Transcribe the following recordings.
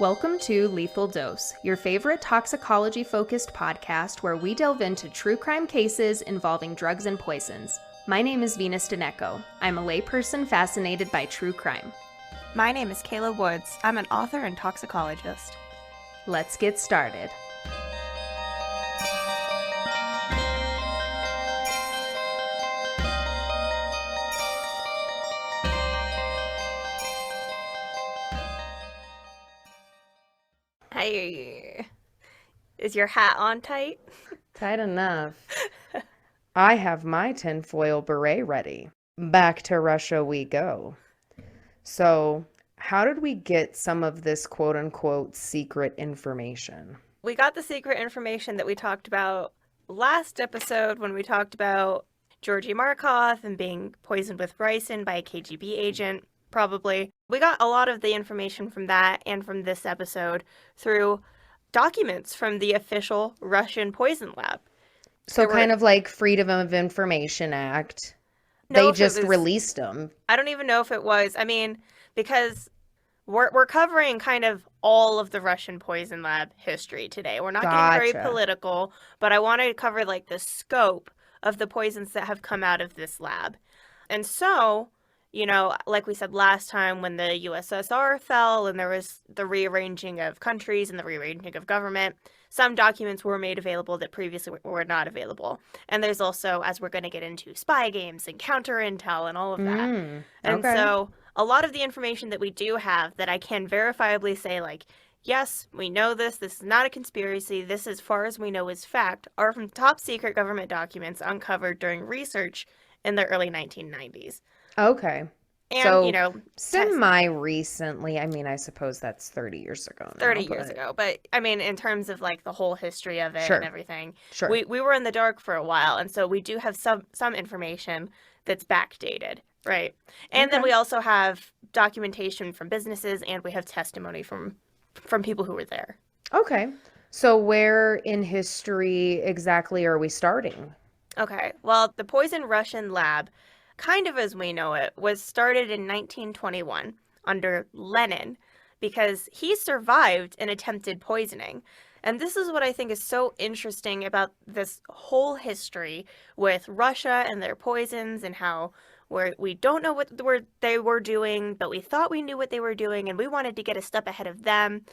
Welcome to Lethal Dose, your favorite toxicology-focused podcast where we delve into true crime cases involving drugs and poisons. My name is Venus Dinecko. I'm a layperson fascinated by true crime. My name is Kayla Woods. I'm an author and toxicologist. Let's get started. Hey, is your hat on tight? Tight enough. I have my tinfoil beret ready. Back to Russia we go. So, how did we get some of this quote-unquote secret information? We got the secret information that we talked about last episode when we talked about Georgy Markov and being poisoned with ricin by a KGB agent, probably. We got a lot of the information from that and from this episode through documents from the official Russian poison lab. So kind of like Freedom of Information Act. They just released them. I don't even know if it was. I mean, because we're covering kind of all of the Russian poison lab history today. We're not getting very political, but I want to cover like the scope of the poisons that have come out of this lab. And so, you know, like we said last time when the USSR fell and there was the rearranging of countries and the rearranging of government, some documents were made available that previously were not available. And there's also, as we're going to get into, spy games and counter intel and all of that. And so a lot of the information that we do have that I can verifiably say, like, yes, we know this is not a conspiracy, this, as far as we know, is fact, are from top secret government documents uncovered during research in the early 1990s. Okay. And, so, you know, semi-recently, I mean, I suppose that's 30 years ago now. 30 years ago. But, I mean, in terms of, like, the whole history of it and everything, we were in the dark for a while. And so we do have some information that's backdated, right? And then we also have documentation from businesses and we have testimony from people who were there. Okay. So where in history exactly are we starting? Okay. Well, the Poison Russian Lab, kind of as we know it, was started in 1921 under Lenin because he survived an attempted poisoning. And this is what I think is so interesting about this whole history with Russia and their poisons and how we don't know what they were doing, but we thought we knew what they were doing and we wanted to get a step ahead of them.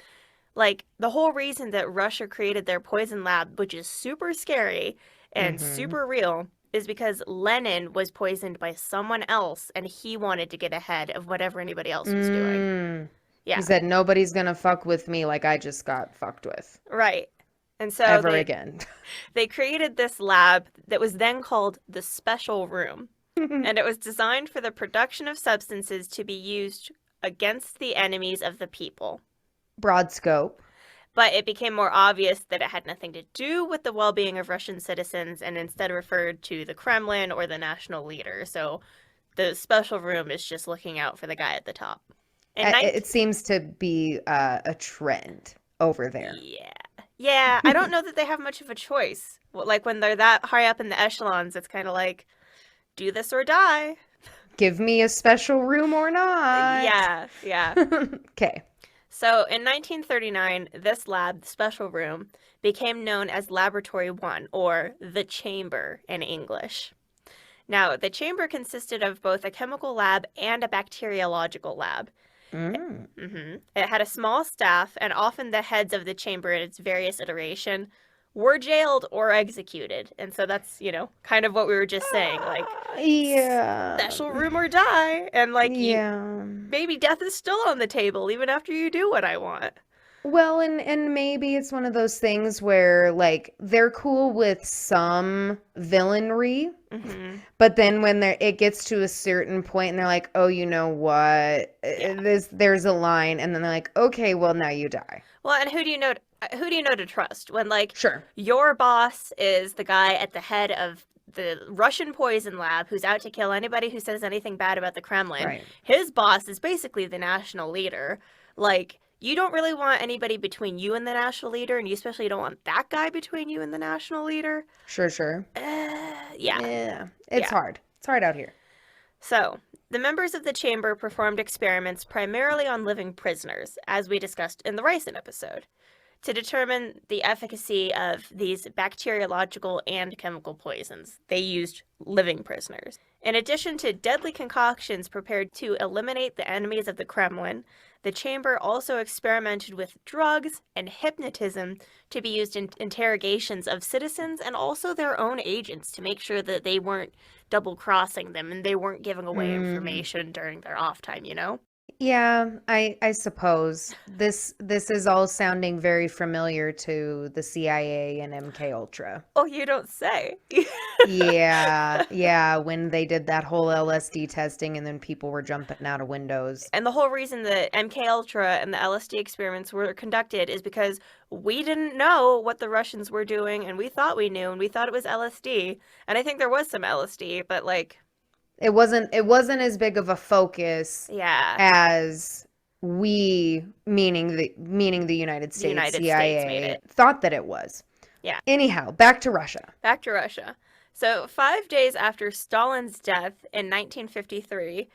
Like, the whole reason that Russia created their poison lab, which is super scary and super real, is because Lenin was poisoned by someone else and he wanted to get ahead of whatever anybody else was doing. Yeah. He said, nobody's gonna fuck with me like I just got fucked with. Right. And so again. They created this lab that was then called the Special Room. And it was designed for the production of substances to be used against the enemies of the people. Broad scope. But it became more obvious that it had nothing to do with the well-being of Russian citizens and instead referred to the Kremlin or the national leader. So the Special Room is just looking out for the guy at the top. It seems to be a trend over there. Yeah. I don't know that they have much of a choice. Like, when they're that high up in the echelons, it's kind of like, do this or die. Give me a special room or not. Yeah. Okay. So in 1939, this lab, the Special Room, became known as Laboratory 1, or the Chamber in English. Now, the chamber consisted of both a chemical lab and a bacteriological lab. It had a small staff, and often the heads of the chamber in its various iteration were jailed or executed. And so that's, you know, kind of what we were just saying. Like, special room or die. And, like, maybe death is still on the table even after you do what I want. Well, and maybe it's one of those things where, like, they're cool with some villainry, but then when it gets to a certain point and they're like, oh, you know what, there's a line, and then they're like, okay, well, now you die. Well, and who do you know to trust when, like, your boss is the guy at the head of the Russian poison lab who's out to kill anybody who says anything bad about the Kremlin? Right. His boss is basically the national leader. Like, you don't really want anybody between you and the national leader, and you especially don't want that guy between you and the national leader. Sure. Yeah. It's hard. It's hard out here. So The members of the chamber performed experiments primarily on living prisoners, as we discussed in the Ricin episode, to determine the efficacy of these bacteriological and chemical poisons. They used living prisoners. In addition to deadly concoctions prepared to eliminate the enemies of the Kremlin, the chamber also experimented with drugs and hypnotism to be used in interrogations of citizens and also their own agents to make sure that they weren't double-crossing them and they weren't giving away information during their off time, you know? Yeah, I suppose this is all sounding very familiar to the CIA and MK Ultra. Oh, you don't say. Yeah, when they did that whole LSD testing and then people were jumping out of windows. And the whole reason that MK Ultra and the LSD experiments were conducted is because we didn't know what the Russians were doing, and we thought we knew, and we thought it was LSD. And I think there was some LSD, but like it wasn't as big of a focus as we, meaning the United States, CIA, thought that it was. Yeah. Anyhow, back to Russia. So 5 days after Stalin's death in 1953,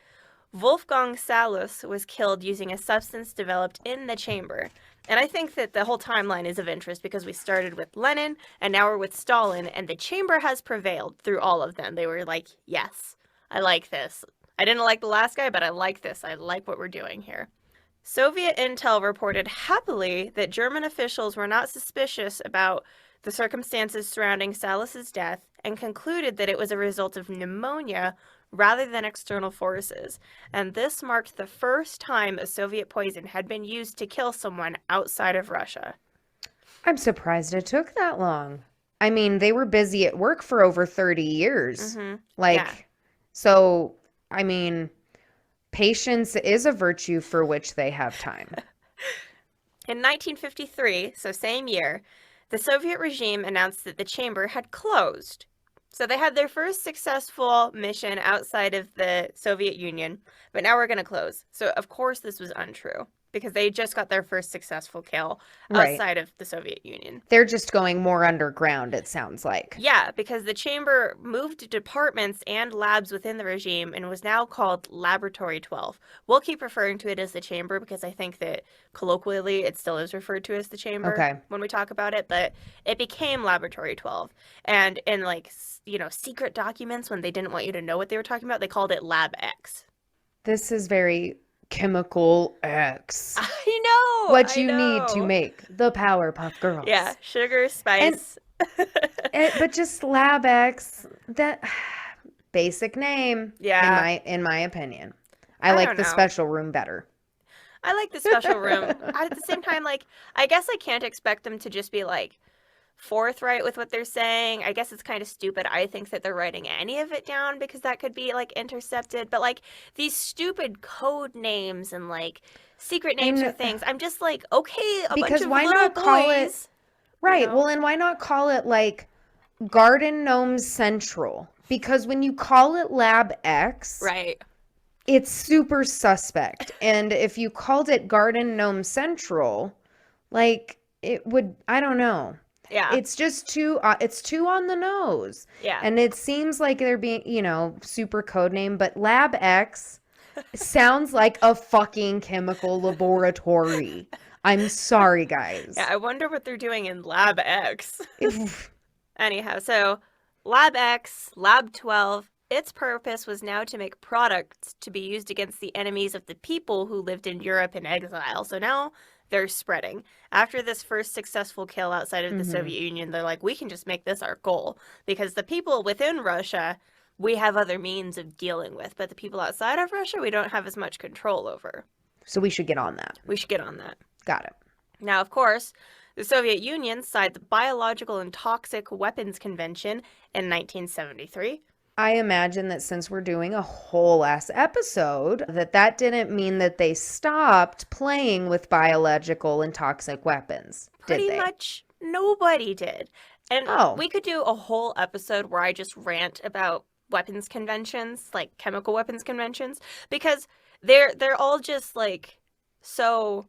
Wolfgang Salus was killed using a substance developed in the chamber. And I think that the whole timeline is of interest because we started with Lenin and now we're with Stalin, and the chamber has prevailed through all of them. They were like, yes, I like this. I didn't like the last guy, but I like this. I like what we're doing here. Soviet intel reported happily that German officials were not suspicious about the circumstances surrounding Salus's death and concluded that it was a result of pneumonia rather than external forces. And this marked the first time a Soviet poison had been used to kill someone outside of Russia. I'm surprised it took that long. I mean, they were busy at work for over 30 years. So, I mean, patience is a virtue for which they have time. In 1953, so same year, the Soviet regime announced that the chamber had closed. So they had their first successful mission outside of the Soviet Union, but now we're going to close. So, of course, this was untrue because they just got their first successful kill outside of the Soviet Union. They're just going more underground, it sounds like. Yeah, because the chamber moved departments and labs within the regime and was now called Laboratory 12. We'll keep referring to it as the chamber because I think that colloquially it still is referred to as the chamber when we talk about it, but it became Laboratory 12. And in secret documents when they didn't want you to know what they were talking about, they called it Lab X. This is very Chemical X. I know. What you need to make the Powerpuff Girls. Yeah, sugar, spice. But just Lab X, that basic name. Yeah. In my opinion, I like the special room better. I like the special room. At the same time, I guess I can't expect them to just be forthright with what they're saying. I guess it's kind of stupid. I think that they're writing any of it down because that could be intercepted. But these stupid code names and secret names for things, I'm just okay, a bunch of why little not call boys, it right? You know? Well, and why not call it Garden Gnome Central? Because when you call it Lab X, right, it's super suspect. And if you called it Garden Gnome Central, it would, I don't know. Yeah. It's just too on the nose. Yeah. And it seems like they're being, super code name, but Lab X sounds like a fucking chemical laboratory. I'm sorry, guys. Yeah, I wonder what they're doing in Lab X. Anyhow, so Lab X, Lab 12, its purpose was now to make products to be used against the enemies of the people who lived in Europe in exile. So now they're spreading. After this first successful kill outside of the Soviet Union, they're like, we can just make this our goal. Because the people within Russia, we have other means of dealing with. But the people outside of Russia, we don't have as much control over. So we should get on that. Got it. Now, of course, the Soviet Union signed the Biological and Toxic Weapons Convention in 1973. I imagine that since we're doing a whole ass episode, that didn't mean that they stopped playing with biological and toxic weapons. Pretty much nobody did. And we could do a whole episode where I just rant about weapons conventions, chemical weapons conventions, because they're all just so...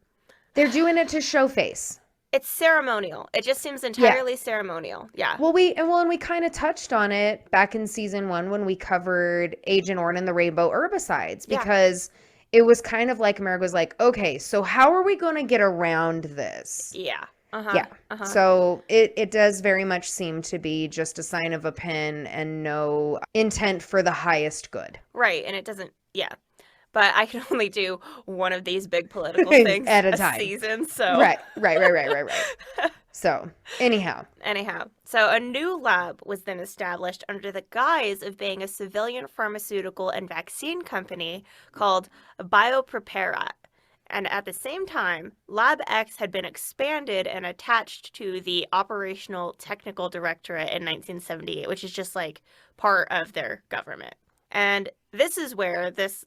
They're doing it to show face. It's ceremonial. It just seems entirely ceremonial. Yeah. Well, and we kind of touched on it back in season 1 when we covered Agent Orange and the rainbow herbicides, because it was kind of like America was like, okay, so how are we going to get around this? Yeah. Yeah. So it does very much seem to be just a sign of a pen and no intent for the highest good. Right. And it doesn't, but I can only do one of these big political things at a time. Season, so. Right. So, anyhow. So a new lab was then established under the guise of being a civilian pharmaceutical and vaccine company called Biopreparat. And at the same time, Lab X had been expanded and attached to the Operational Technical Directorate in 1978, which is just like part of their government. And this is where this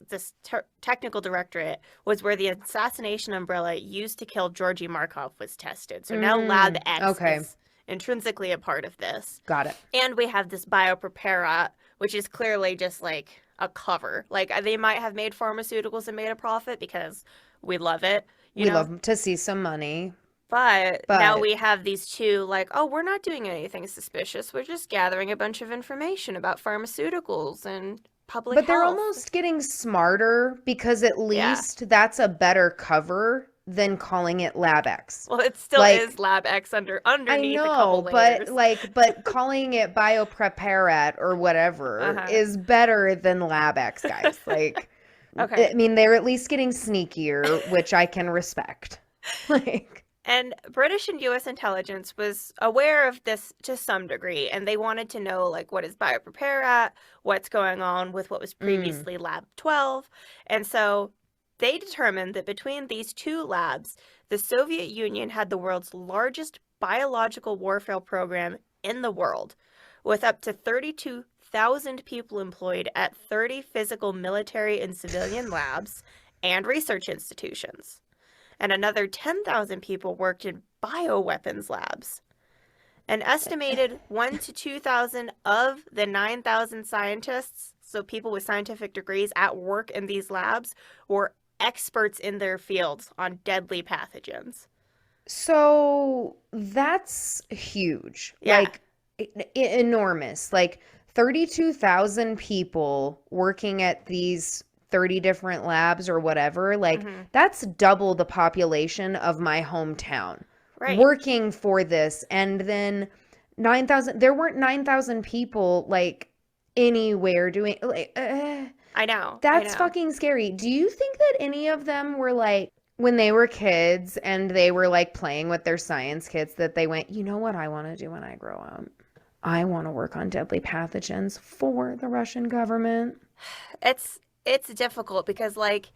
technical directorate was where the assassination umbrella used to kill Georgy Markov was tested. So now Lab X is intrinsically a part of this. Got it. And we have this Biopreparat, which is clearly just like a cover. Like they might have made pharmaceuticals and made a profit because we love it. We love to see some money. But now we have these two, like, oh, we're not doing anything suspicious. We're just gathering a bunch of information about pharmaceuticals and public health. But they're almost getting smarter because at least that's a better cover than calling it Lab X. Well, it still is Lab X underneath a couple layers. but calling it Biopreparat or whatever is better than Lab X, guys. Like, I mean, they're at least getting sneakier, which I can respect. And British and U.S. intelligence was aware of this to some degree, and they wanted to know, like, what is Biopreparat, what's going on with what was previously Lab 12. And so they determined that between these two labs, the Soviet Union had the world's largest biological warfare program in the world, with up to 32,000 people employed at 30 physical military and civilian labs and research institutions. And another 10,000 people worked in bioweapons labs. An estimated 1,000 to 2,000 of the 9,000 scientists, so people with scientific degrees at work in these labs, were experts in their fields on deadly pathogens. So that's huge. Yeah. Like, enormous. Like, 32,000 people working at these 30 different labs or whatever, like that's double the population of my hometown working for this. And then 9,000, there weren't 9,000 people like anywhere doing like I know. That's fucking scary. Do you think that any of them were like, when they were kids and they were like playing with their science kits, that they went, you know what I want to do when I grow up? I want to work on deadly pathogens for the Russian government. It's difficult because, like,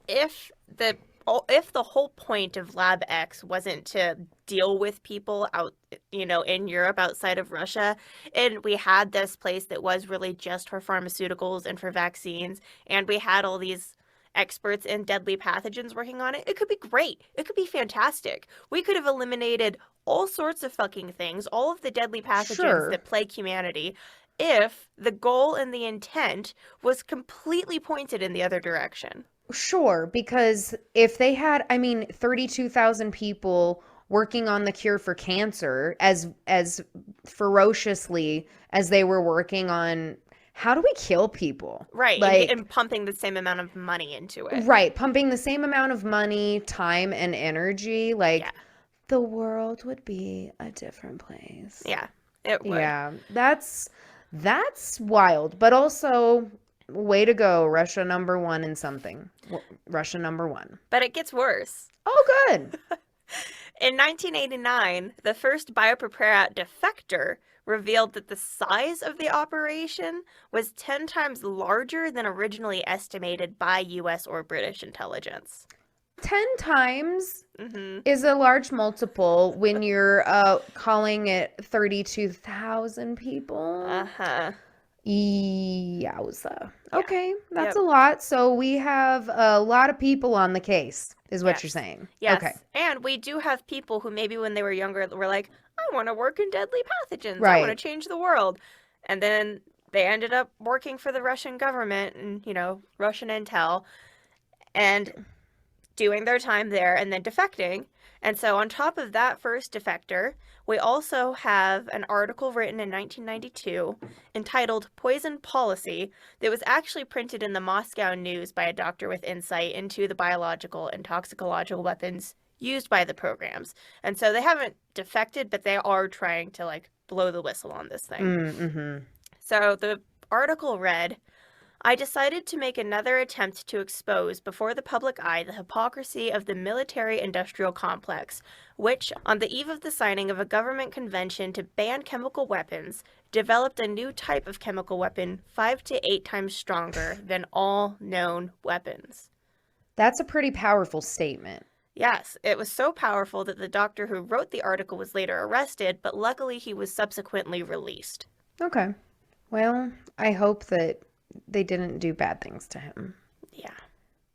if the whole point of Lab X wasn't to deal with people out, in Europe outside of Russia, and we had this place that was really just for pharmaceuticals and for vaccines, and we had all these experts in deadly pathogens working on it, it could be great. It could be fantastic. We could have eliminated all sorts of fucking things, all of the deadly pathogens that plague humanity, if the goal and the intent was completely pointed in the other direction. Sure, because if they had, 32,000 people working on the cure for cancer as ferociously as they were working on how do we kill people? Right, like, and pumping the same amount of money into it. Right, pumping the same amount of money, time, and energy. The world would be a different place. Yeah, it would. Yeah, that's wild, but also way to go, Russia #1 in something. Russia #1. But it gets worse. Oh, good. In 1989, the first Biopreparat defector revealed that the size of the operation was 10 times larger than originally estimated by U.S. or British intelligence. 10 times is a large multiple when you're calling it 32,000 people. Yowza. Okay, that's a lot. So we have a lot of people on the case, is what you're saying. Yes. Okay. And we do have people who maybe when they were younger were like, I want to work in deadly pathogens. Right. I want to change the world. And then they ended up working for the Russian government and, Russian intel and doing their time there and then defecting. And so on top of that first defector, we also have an article written in 1992 entitled Poison Policy that was actually printed in the Moscow News by a doctor with insight into the biological and toxicological weapons used by the programs. And so they haven't defected, but they are trying to like blow the whistle on this thing. Mm-hmm. So the article read, I decided to make another attempt to expose before the public eye the hypocrisy of the military-industrial complex, which, on the eve of the signing of a government convention to ban chemical weapons, developed a new type of chemical weapon 5 to 8 times stronger than all known weapons. That's a pretty powerful statement. Yes, it was so powerful that the doctor who wrote the article was later arrested, but luckily he was subsequently released. Okay. Well, I hope that they didn't do bad things to him. Yeah.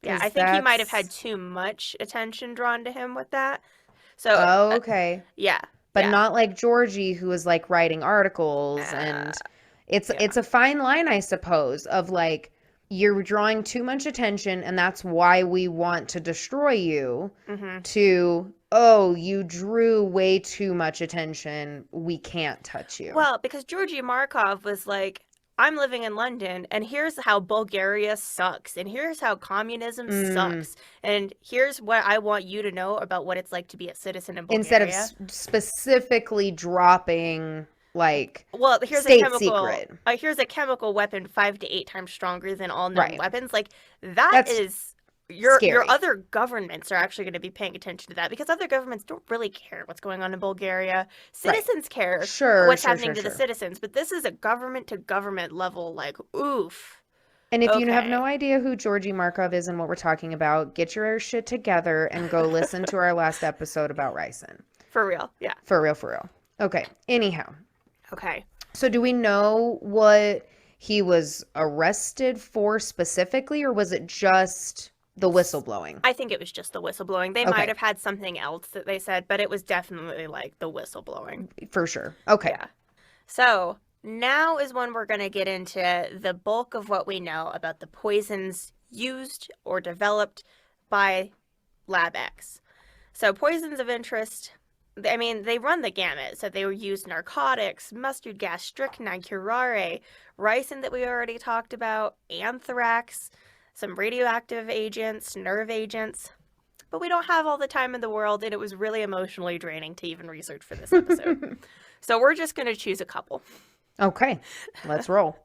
Yeah, I think he might have had too much attention drawn to him with that. So okay. Yeah. But not like Georgie, who was like writing articles, and it's a fine line, I suppose, of like, you're drawing too much attention and that's why we want to destroy you, to, oh, you drew way too much attention, we can't touch you. Well, because Georgy Markov was like, I'm living in London, and here's how Bulgaria sucks, and here's how communism sucks, and here's what I want you to know about what it's like to be a citizen in Bulgaria. Instead of specifically dropping, like, well, here's state a chemical secret. Here's a chemical weapon 5 to 8 times stronger than all known weapons. Like, that's is... Your other governments are actually going to be paying attention to that, because other governments don't really care what's going on in Bulgaria. Citizens care what's happening to the citizens, but this is a government-to-government level, like, oof. And if you have no idea who Georgy Markov is and what we're talking about, get your shit together and go listen to our last episode about Ricin. For real, yeah. For real. Okay, anyhow. Okay. So do we know what he was arrested for specifically, or was it just... the whistleblowing? I think it was just the whistleblowing. They might have had something else that they said, but it was definitely like the whistleblowing. For sure. Okay. Yeah. So now is when we're going to get into the bulk of what we know about the poisons used or developed by Lab X. So poisons of interest, I mean, they run the gamut. So they used narcotics, mustard gas, strychnine, curare, ricin that we already talked about, anthrax, some radioactive agents, nerve agents. But we don't have all the time in the world, and it was really emotionally draining to even research for this episode. So we're just going to choose a couple. Okay, let's roll.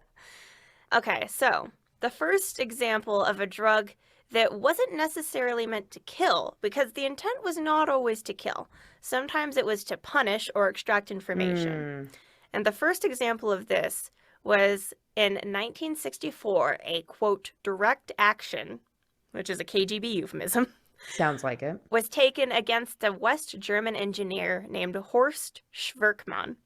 Okay, so the first example of a drug that wasn't necessarily meant to kill, because the intent was not always to kill. Sometimes it was to punish or extract information. And the first example of this was in 1964, a, quote, direct action, which is a KGB euphemism. Sounds like it. Was taken against a West German engineer named Horst Schwerkmann.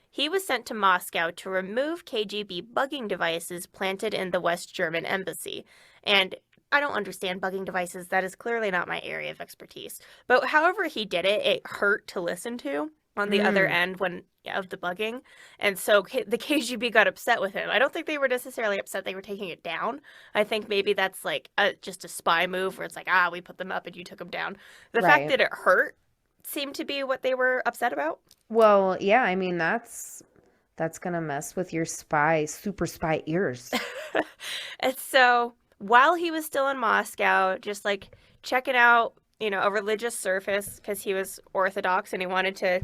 He was sent to Moscow to remove KGB bugging devices planted in the West German embassy. And I don't understand bugging devices. That is clearly not my area of expertise. But however he did it, it hurt to listen to on the other end of the bugging. And so the KGB got upset with him. I don't think they were necessarily upset they were taking it down. I think maybe that's like just a spy move where it's like, we put them up and you took them down. The fact that it hurt seemed to be what they were upset about. Well, yeah, I mean, that's going to mess with your super spy ears. And so while he was still in Moscow, just like checking out, a religious surface, because he was Orthodox and he wanted to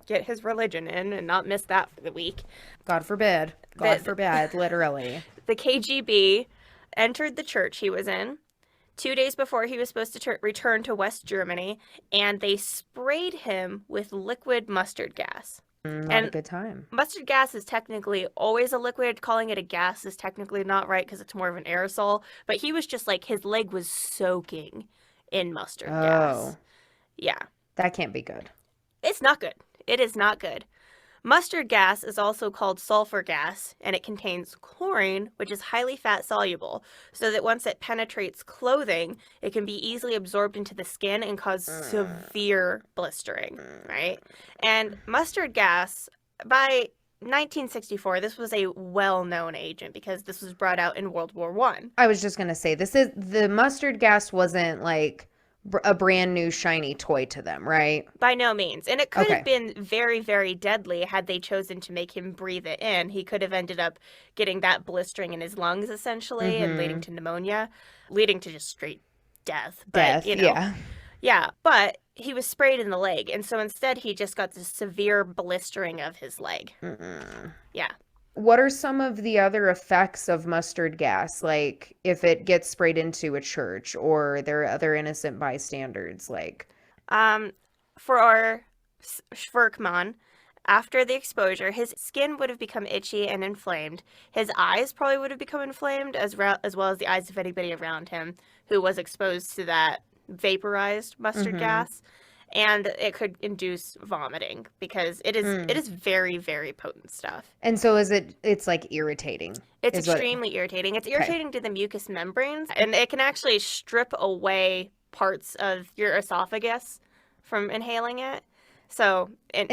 get his religion in and not miss that for the week. God forbid, literally. The KGB entered the church he was in 2 days before he was supposed to return to West Germany, and they sprayed him with liquid mustard gas. Not a good time. Mustard gas is technically always a liquid. Calling it a gas is technically not right because it's more of an aerosol. But he was just like, his leg was soaking in mustard gas. Yeah. That can't be good. It's not good. It is not good. Mustard gas is also called sulfur gas, and it contains chlorine, which is highly fat soluble, so that once it penetrates clothing, it can be easily absorbed into the skin and cause severe blistering, right? And mustard gas, by 1964, this was a well-known agent because this was brought out in World War I. I was just going to say, the mustard gas wasn't like a brand new shiny toy to them, right? By no means. And it could have been very, very deadly had they chosen to make him breathe it in. He could have ended up getting that blistering in his lungs, essentially, and leading to pneumonia, leading to just straight death. But, yeah. Yeah, but he was sprayed in the leg. And so instead, he just got this severe blistering of his leg. Yeah. What are some of the other effects of mustard gas? Like if it gets sprayed into a church or there are other innocent bystanders, like for our Shverkman, after the exposure, his skin would have become itchy and inflamed. His eyes probably would have become inflamed as well as the eyes of anybody around him who was exposed to that vaporized mustard gas. And it could induce vomiting because it is very, very potent stuff. And so it's like irritating. It's extremely irritating. It's irritating to the mucous membranes, and it can actually strip away parts of your esophagus from inhaling it. So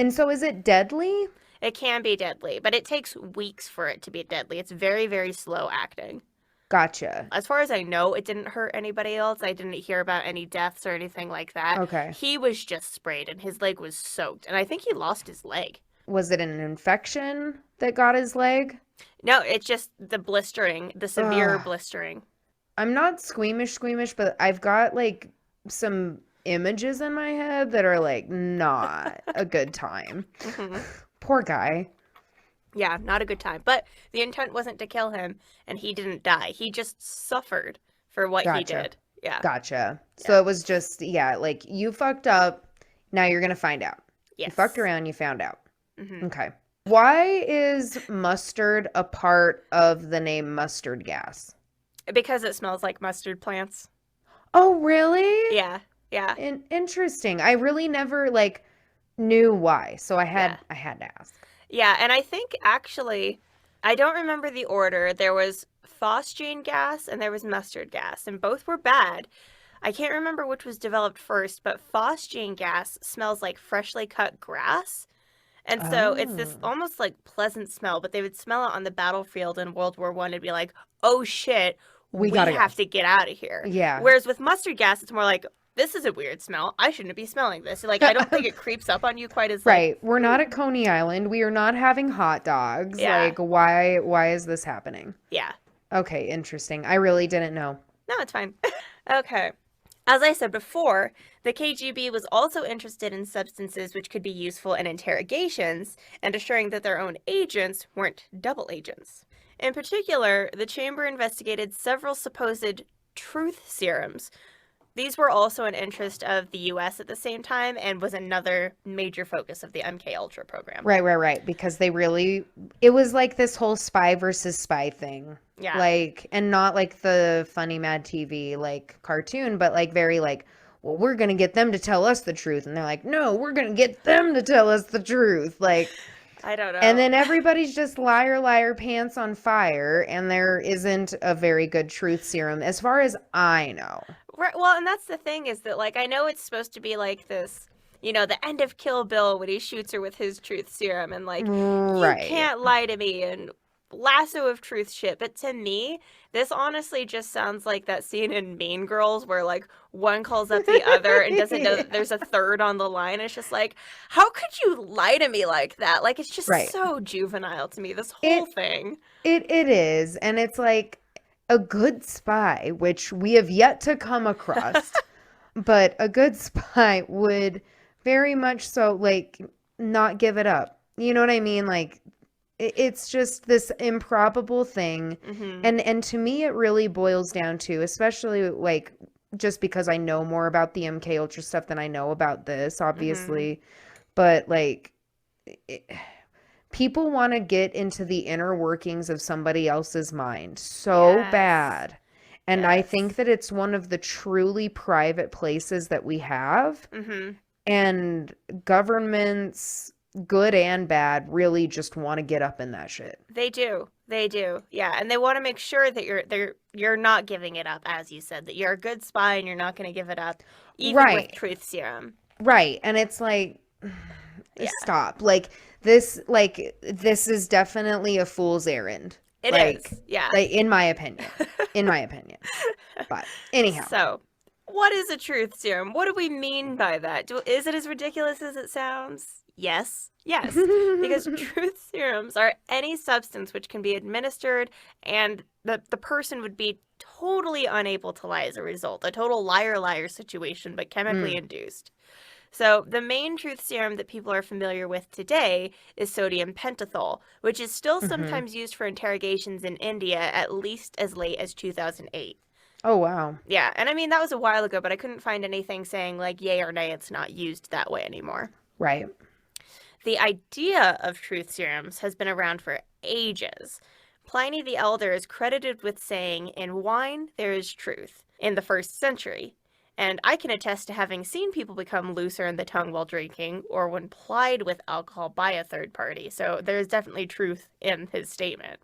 so is it deadly? It can be deadly, but it takes weeks for it to be deadly. It's very, very slow acting. Gotcha. As far as I know, it didn't hurt anybody else. I didn't hear about any deaths or anything like that. Okay. He was just sprayed and his leg was soaked. And I think he lost his leg. Was it an infection that got his leg? No, it's just the blistering, the severe blistering. I'm not squeamish, but I've got like some images in my head that are like not a good time. Poor guy. Yeah, not a good time. But the intent wasn't to kill him, and he didn't die. He just suffered for what he did. Yeah. Gotcha. So it was just, like you fucked up. Now you're going to find out. Yes. You fucked around, you found out. Okay. Why is mustard a part of the name mustard gas? Because it smells like mustard plants. Oh, really? Yeah. Interesting. I really never knew why. So I had to ask. Yeah, and I think actually, I don't remember the order. There was phosgene gas and there was mustard gas, and both were bad. I can't remember which was developed first, but phosgene gas smells like freshly cut grass. And so it's this almost like pleasant smell, but they would smell it on the battlefield in World War I and be like, oh shit, we have to get out of here. Yeah. Whereas with mustard gas, it's more like, this is a weird smell. I shouldn't be smelling this. Like, I don't think it creeps up on you quite as right. We're not at Coney Island. We are not having hot dogs. Yeah. Like, why is this happening? Yeah. Okay, interesting. I really didn't know. No, it's fine. Okay. As I said before, the KGB was also interested in substances which could be useful in interrogations and assuring that their own agents weren't double agents. In particular, the chamber investigated several supposed truth serums. These were also an interest of the U.S. at the same time and was another major focus of the MKUltra program. Right. Because it was like this whole spy versus spy thing. Yeah. Like, and not like the funny Mad TV, like, cartoon, but like very like, well, we're going to get them to tell us the truth. And they're like, no, we're going to get them to tell us the truth. Like, I don't know. And then everybody's just liar, pants on fire. And there isn't a very good truth serum as far as I know. Right. Well, and that's the thing is that, like, I know it's supposed to be like this, the end of Kill Bill when he shoots her with his truth serum and, like, you can't lie to me and lasso of truth shit. But to me, this honestly just sounds like that scene in Mean Girls where, like, one calls up the other and doesn't know that there's a third on the line. It's just like, how could you lie to me like that? Like, it's just so juvenile to me, this whole thing. It is. And it's like, a good spy, which we have yet to come across, but a good spy would very much so, like, not give it up. You know what I mean? Like, it's just this improbable thing. And to me, it really boils down to, especially, like, just because I know more about the MKUltra stuff than I know about this, obviously. But, like, people want to get into the inner workings of somebody else's mind so bad. And I think that it's one of the truly private places that we have. And governments, good and bad, really just want to get up in that shit. They do. Yeah. And they want to make sure that you're not giving it up, as you said, that you're a good spy and you're not going to give it up, even with truth serum. Right. And it's like, stop. Like, this is definitely a fool's errand. It is. Yeah. Like, in my opinion. But anyhow. So, What is a truth serum? What do we mean by that? Is it as ridiculous as it sounds? Yes. Yes. Because truth serums are any substance which can be administered and the person would be totally unable to lie as a result. A total liar-liar situation, but chemically induced. So the main truth serum that people are familiar with today is sodium pentothal, which is still sometimes used for interrogations in India at least as late as 2008. Oh, wow. Yeah, and I mean, that was a while ago, but I couldn't find anything saying, like, yay or nay, it's not used that way anymore. Right. The idea of truth serums has been around for ages. Pliny the Elder is credited with saying, in wine there is truth, in the 1st century. And I can attest to having seen people become looser in the tongue while drinking, or when plied with alcohol by a third party. So there's definitely truth in his statement.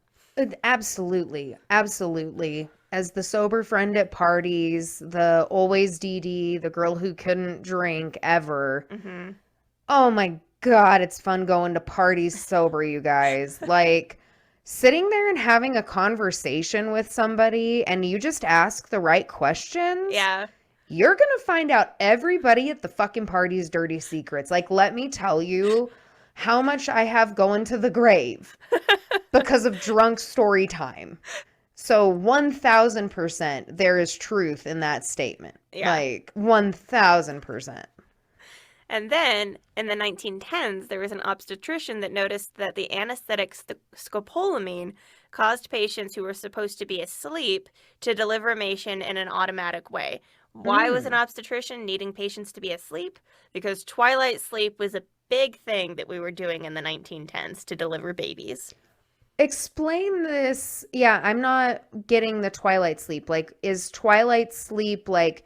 Absolutely. Absolutely. As the sober friend at parties, the always DD, the girl who couldn't drink ever. Oh my God, it's fun going to parties sober, you guys. Like, sitting there and having a conversation with somebody and you just ask the right questions. Yeah. You're going to find out everybody at the fucking party's dirty secrets. Like, let me tell you how much I have going to the grave because of drunk story time. So 1000% there is truth in that statement. Yeah. Like 1000%. And then in the 1910s, there was an obstetrician that noticed that the anesthetic scopolamine caused patients who were supposed to be asleep to deliver information in an automatic way. Why was an obstetrician needing patients to be asleep? Because twilight sleep was a big thing that we were doing in the 1910s to deliver babies. Explain this. Yeah, I'm not getting the twilight sleep. Like, is twilight sleep like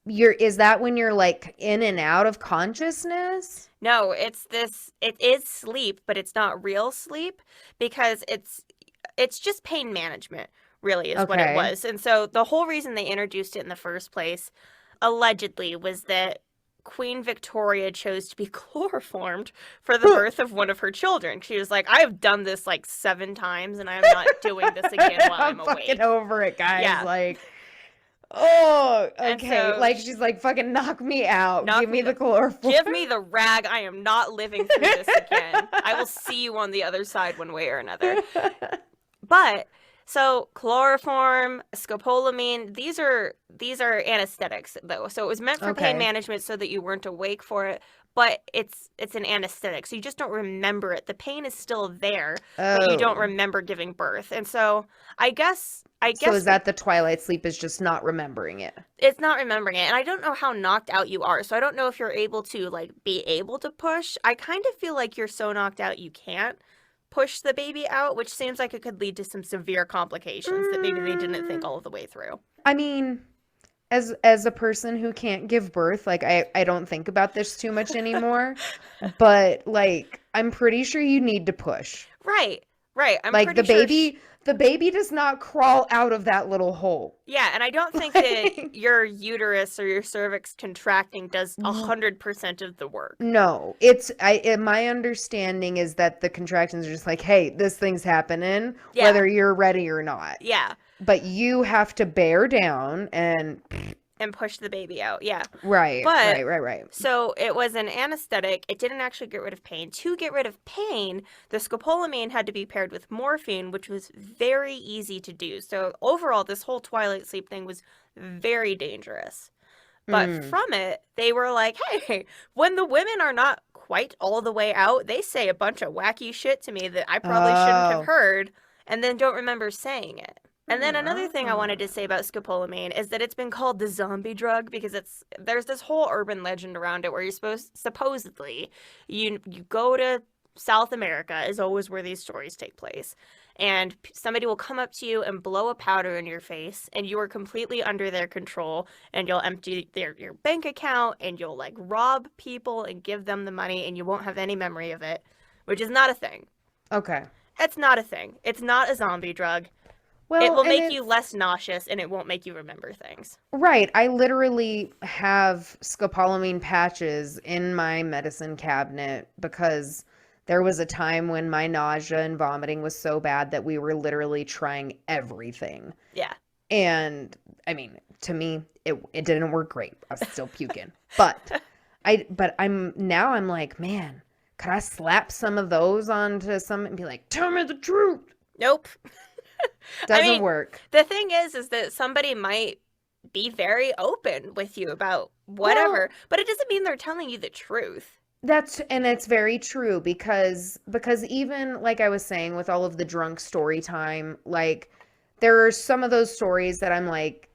is that when you're like in and out of consciousness? No, it is sleep, but it's not real sleep because it's just pain management, really, is what it was. And so the whole reason they introduced it in the first place, allegedly, was that Queen Victoria chose to be chloroformed for the birth of one of her children. She was like, I have done this like 7 times and I'm not doing this again while I'm awake. Fucking over it, guys. Yeah. Like, oh, okay. So, like, she's like, fucking knock me out. Give me the chloroform. Give me the rag. I am not living through this again. I will see you on the other side one way or another. But so chloroform, scopolamine, these are anesthetics though. So it was meant for pain management so that you weren't awake for it, but it's an anesthetic. So you just don't remember it. The pain is still there, but you don't remember giving birth. And so I guess So is that the twilight sleep is just not remembering it? It's not remembering it. And I don't know how knocked out you are. So I don't know if you're able to like be able to push. I kind of feel like you're so knocked out you can't push the baby out, which seems like it could lead to some severe complications that maybe they didn't think all of the way through. I mean, as a person who can't give birth, like I don't think about this too much anymore, but like I'm pretty sure you need to push. Right. I'm like the baby does not crawl out of that little hole. Yeah, and I don't think that your uterus or your cervix contracting does 100% of the work. No, my understanding is that the contractions are just like, hey, this thing's happening, whether you're ready or not. Yeah. But you have to bear down and push the baby out. Yeah. Right. But, right. So it was an anesthetic. It didn't actually get rid of pain. To get rid of pain, the scopolamine had to be paired with morphine, which was very easy to do. So overall, this whole twilight sleep thing was very dangerous. But from it, they were like, hey, when the women are not quite all the way out, they say a bunch of wacky shit to me that I probably shouldn't have heard and then don't remember saying it. And then another thing I wanted to say about scopolamine is that it's been called the zombie drug because there's this whole urban legend around it where you're supposedly you go to South America is always where these stories take place. And somebody will come up to you and blow a powder in your face and you are completely under their control and you'll empty your bank account and you'll like rob people and give them the money and you won't have any memory of it, which is not a thing. Okay. It's not a thing. It's not a zombie drug. Well, it will make you less nauseous and it won't make you remember things. Right. I literally have scopolamine patches in my medicine cabinet because there was a time when my nausea and vomiting was so bad that we were literally trying everything. Yeah. And I mean, to me, it didn't work great. I was still puking. But I'm like, man, could I slap some of those onto some and be like, tell me the truth? Nope. Doesn't work. The thing is that somebody might be very open with you about whatever, but it doesn't mean they're telling you the truth. It's very true because even like I was saying with all of the drunk story time, like there are some of those stories that I'm like,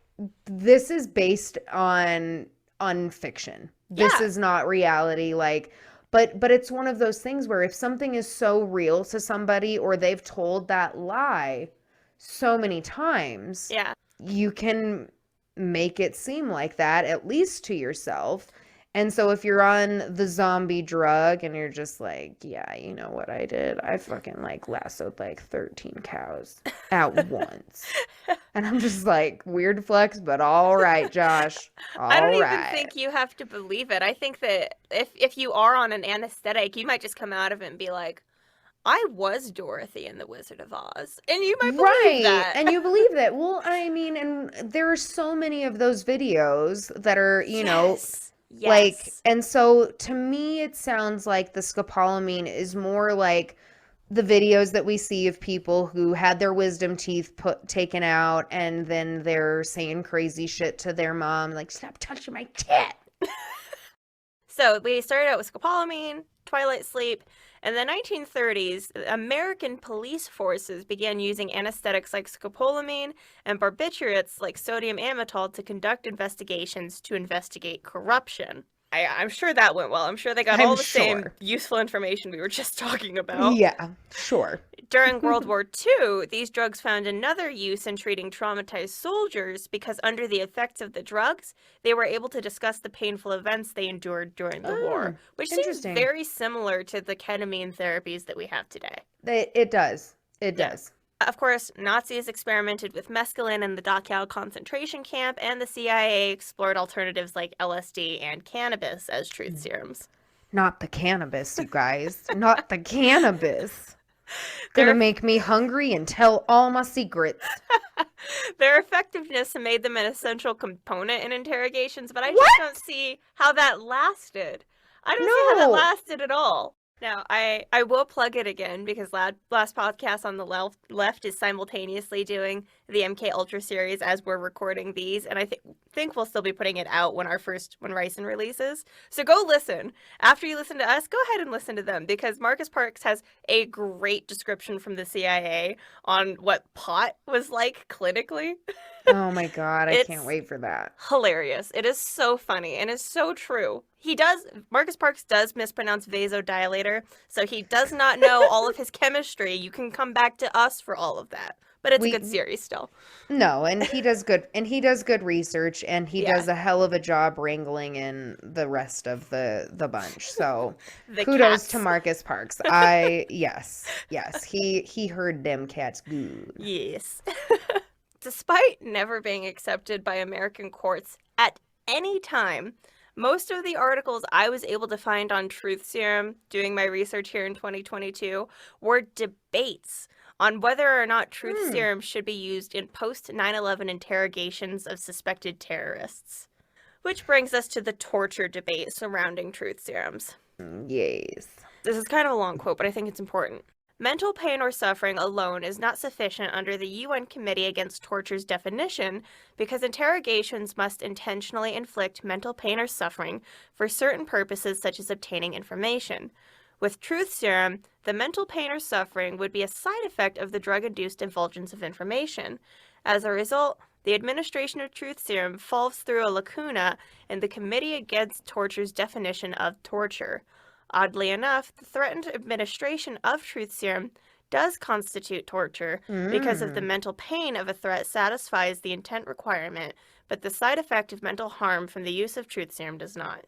this is based on fiction. This is not reality. Like, but it's one of those things where if something is so real to somebody or they've told that lie so many times, you can make it seem like that, at least to yourself. And so if you're on the zombie drug and you're just like, yeah, you know what I did? I fucking like lassoed like 13 cows at once. And I'm just like, weird flex, but all right, Josh. I don't even think you have to believe it. I think that if you are on an anesthetic, you might just come out of it and be like, I was Dorothy in The Wizard of Oz. And you might believe that. And you believe that. Well, I mean, and there are so many of those videos that are, you know, like, and so to me, it sounds like the scopolamine is more like the videos that we see of people who had their wisdom teeth taken out and then they're saying crazy shit to their mom, like, stop touching my tit. So we started out with scopolamine, Twilight sleep. In the 1930s, American police forces began using anesthetics like scopolamine and barbiturates like sodium amytal to conduct investigations to investigate corruption. I'm sure that went well. I'm sure they got all the same useful information we were just talking about. Yeah, sure. During World War II, these drugs found another use in treating traumatized soldiers because under the effects of the drugs, they were able to discuss the painful events they endured during the war, which seems very similar to the ketamine therapies that we have today. It does. It does. Of course, Nazis experimented with mescaline in the Dachau concentration camp, and the CIA explored alternatives like LSD and cannabis as truth serums. Not the cannabis, you guys. Not the cannabis. Gonna make me hungry and tell all my secrets. Their effectiveness made them an essential component in interrogations, but I just don't see how that lasted. I don't see how that lasted at all. Now, I will plug it again because last podcast on the left is simultaneously doing the MK Ultra series as we're recording these, and I think we'll still be putting it out when Ricin releases. So go listen. After you listen to us, go ahead and listen to them because Marcus Parks has a great description from the CIA on what pot was like clinically. Oh my God, I can't wait for that. Hilarious. It is so funny and it's so true. Marcus Parks does mispronounce vasodilator, so he does not know all of his chemistry. You can come back to us for all of that. But it's a good series still. No, and he does good research and he does a hell of a job wrangling in the rest of the bunch. So kudos to Marcus Parks. Yes. He heard them cats good. Yes. Despite never being accepted by American courts at any time, most of the articles I was able to find on truth serum, doing my research here in 2022, were debates on whether or not truth serum should be used in post 9/11 interrogations of suspected terrorists. Which brings us to the torture debate surrounding truth serums. Yes. This is kind of a long quote, but I think it's important. Mental pain or suffering alone is not sufficient under the UN Committee Against Torture's definition because interrogations must intentionally inflict mental pain or suffering for certain purposes such as obtaining information. With truth serum, the mental pain or suffering would be a side effect of the drug-induced divulgence of information. As a result, the administration of truth serum falls through a lacuna in the Committee Against Torture's definition of torture. Oddly enough, the threatened administration of truth serum does constitute torture because of the mental pain of a threat satisfies the intent requirement, but the side effect of mental harm from the use of truth serum does not.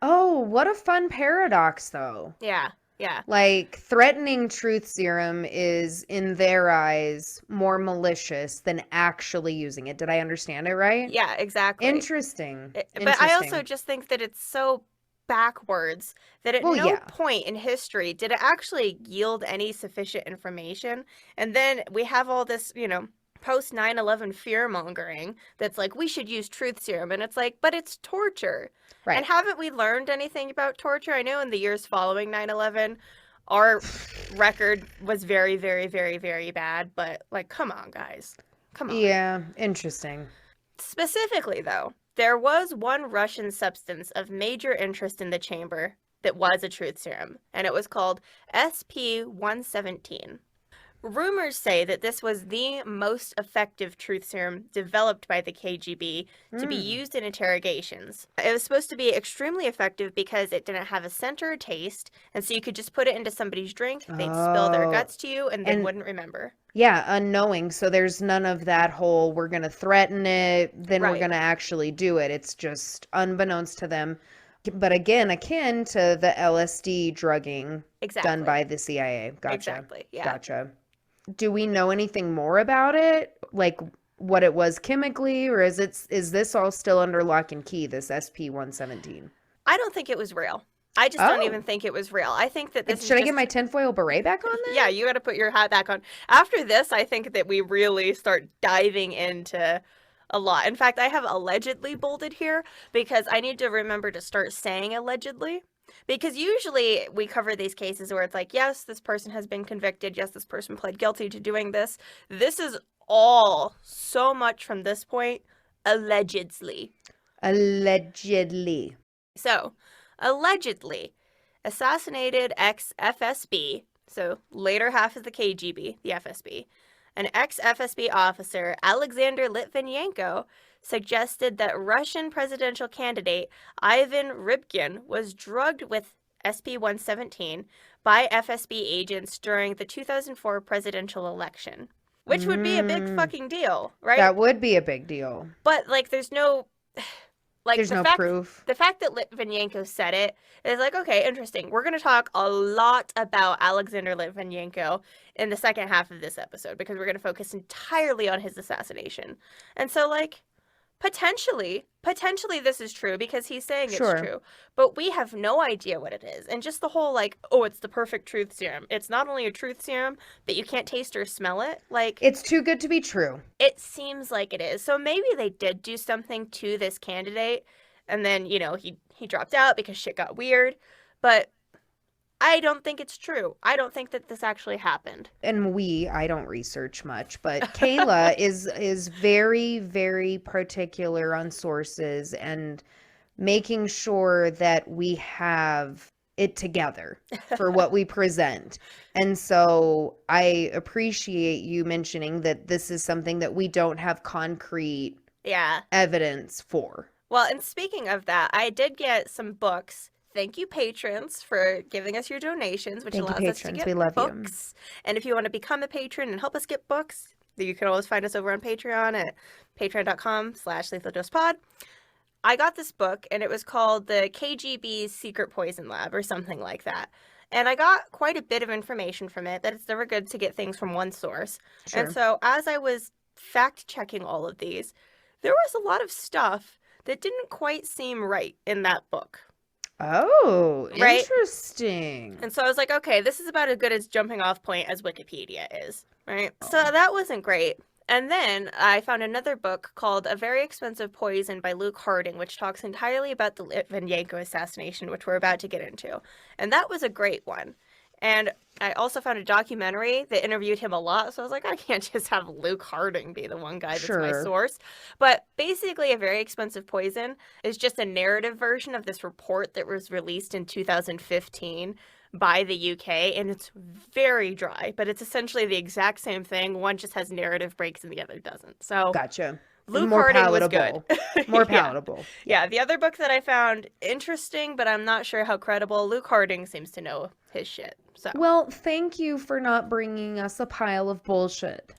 Oh, what a fun paradox, though. Yeah. Like, threatening truth serum is, in their eyes, more malicious than actually using it. Did I understand it right? Yeah, exactly. Interesting. But I also just think that it's so backwards that at no point in history did it actually yield any sufficient information. And then we have all this, post 9/11 fear-mongering that's like, we should use truth serum. And it's like, but it's torture. Right. And haven't we learned anything about torture? I know in the years following 9/11, our record was very, very, very, very bad. But, like, come on, guys. Come on. Yeah, interesting. Specifically, though, there was one Russian substance of major interest in the chamber that was a truth serum, and it was called SP-117. Rumors say that this was the most effective truth serum developed by the KGB to be used in interrogations. It was supposed to be extremely effective because it didn't have a scent or a taste, and so you could just put it into somebody's drink, they'd spill their guts to you, and they wouldn't remember. Yeah, unknowing. So there's none of that whole, we're going to threaten it, then we're going to actually do it. It's just unbeknownst to them. But again, akin to the LSD drugging done by the CIA. Gotcha. Exactly, yeah. Gotcha. Do we know anything more about it? Like what it was chemically, or is this all still under lock and key, this SP-117? I don't think it was real. I just don't even think it was real. I think that this Should I get my tinfoil beret back on then? Yeah, you got to put your hat back on. After this, I think that we really start diving into a lot. In fact, I have allegedly bolded here because I need to remember to start saying allegedly. Because usually we cover these cases where it's like, yes, this person has been convicted. Yes, this person pled guilty to doing this. This is all so much from this point, allegedly. Allegedly. So, allegedly, assassinated ex-FSB, so later half of the KGB, the FSB, an ex-FSB officer, Alexander Litvinenko, suggested that Russian presidential candidate Ivan Rybkin was drugged with SP-117 by FSB agents during the 2004 presidential election, which would be a big fucking deal, right? That would be a big deal. But, like, there's no... Like, there's no proof. The fact that Litvinenko said it is like, okay, interesting. We're going to talk a lot about Alexander Litvinenko in the second half of this episode because we're going to focus entirely on his assassination. And so, like, potentially this is true because he's saying it's true. But we have no idea what it is. And just the whole, like, oh, it's the perfect truth serum. It's not only a truth serum, but you can't taste or smell it. Like, it's too good to be true. It seems like it is. So maybe they did do something to this candidate, and then, you know, he dropped out because shit got weird. But I don't think it's true. I don't think that this actually happened. And I don't research much, but Kayla is very, very particular on sources and making sure that we have it together for what we present. And so I appreciate you mentioning that this is something that we don't have concrete evidence for. Well, and speaking of that, I did get some books. Thank you, patrons, for giving us your donations, which allows us to get books. And if you want to become a patron and help us get books, you can always find us over on Patreon at patreon.com/LethalDosePod. I got this book, and it was called The KGB's Secret Poison Lab, or something like that. And I got quite a bit of information from it, that it's never good to get things from one source. Sure. And so as I was fact-checking all of these, there was a lot of stuff that didn't quite seem right in that book. Oh, right? Interesting. And so I was like, okay, this is about as good as jumping off point as Wikipedia is, right? Oh. So that wasn't great. And then I found another book called A Very Expensive Poison by Luke Harding, which talks entirely about the Litvinenko assassination, which we're about to get into. And that was a great one. And I also found a documentary that interviewed him a lot. So I was like, I can't just have Luke Harding be the one guy that's my source. But basically, A Very Expensive Poison is just a narrative version of this report that was released in 2015 by the UK. And it's very dry, but it's essentially the exact same thing. One just has narrative breaks and the other doesn't. So gotcha. Luke Harding was good. More palatable. Yeah, the other book that I found interesting, but I'm not sure how credible, Luke Harding seems to know his shit. So. Well, thank you for not bringing us a pile of bullshit.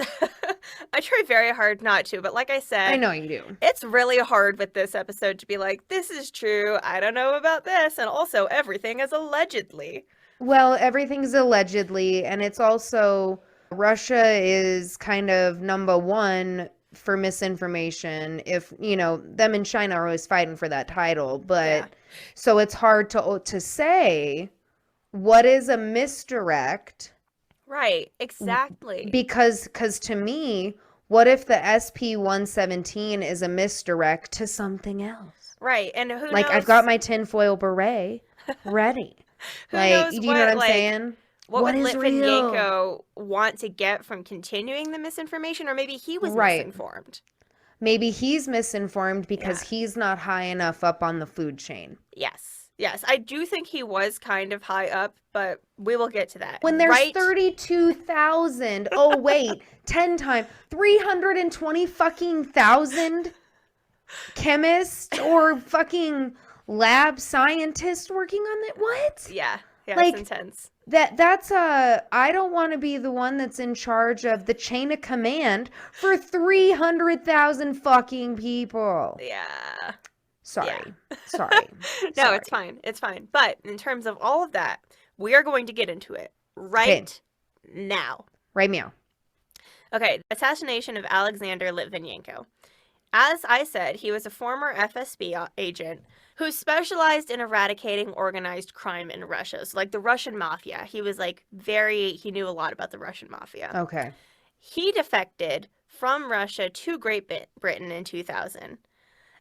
I try very hard not to, but like I said, I know you do. It's really hard with this episode to be like, this is true, I don't know about this, and also everything is allegedly. Well, everything's allegedly, and it's also, Russia is kind of number one for misinformation. If, you know, them and China are always fighting for that title, but so it's hard to say what is a misdirect. Right, exactly. Because to me, What if the SP-117 is a misdirect to something else? Right, and who like, knows? I've got my tinfoil beret ready. Who like, knows do you know what I'm saying? What would is Litvinenko want to get from continuing the misinformation? Or maybe he was misinformed. Maybe he's misinformed because he's not high enough up on the food chain. Yes, I do think he was kind of high up, but we will get to that. When there's 32,000, oh wait, 10 times, 320 fucking thousand chemists or fucking lab scientists working on it. What? Yeah, like, it's intense. That's I don't want to be the one that's in charge of the chain of command for 300,000 fucking people. Yeah. Sorry. No, it's fine. It's fine. But in terms of all of that, we are going to get into it right now. Right meow. Okay, assassination of Alexander Litvinenko. As I said, he was a former FSB agent who specialized in eradicating organized crime in Russia. So, like the Russian mafia. He was he knew a lot about the Russian mafia. Okay. He defected from Russia to Great Britain in 2000.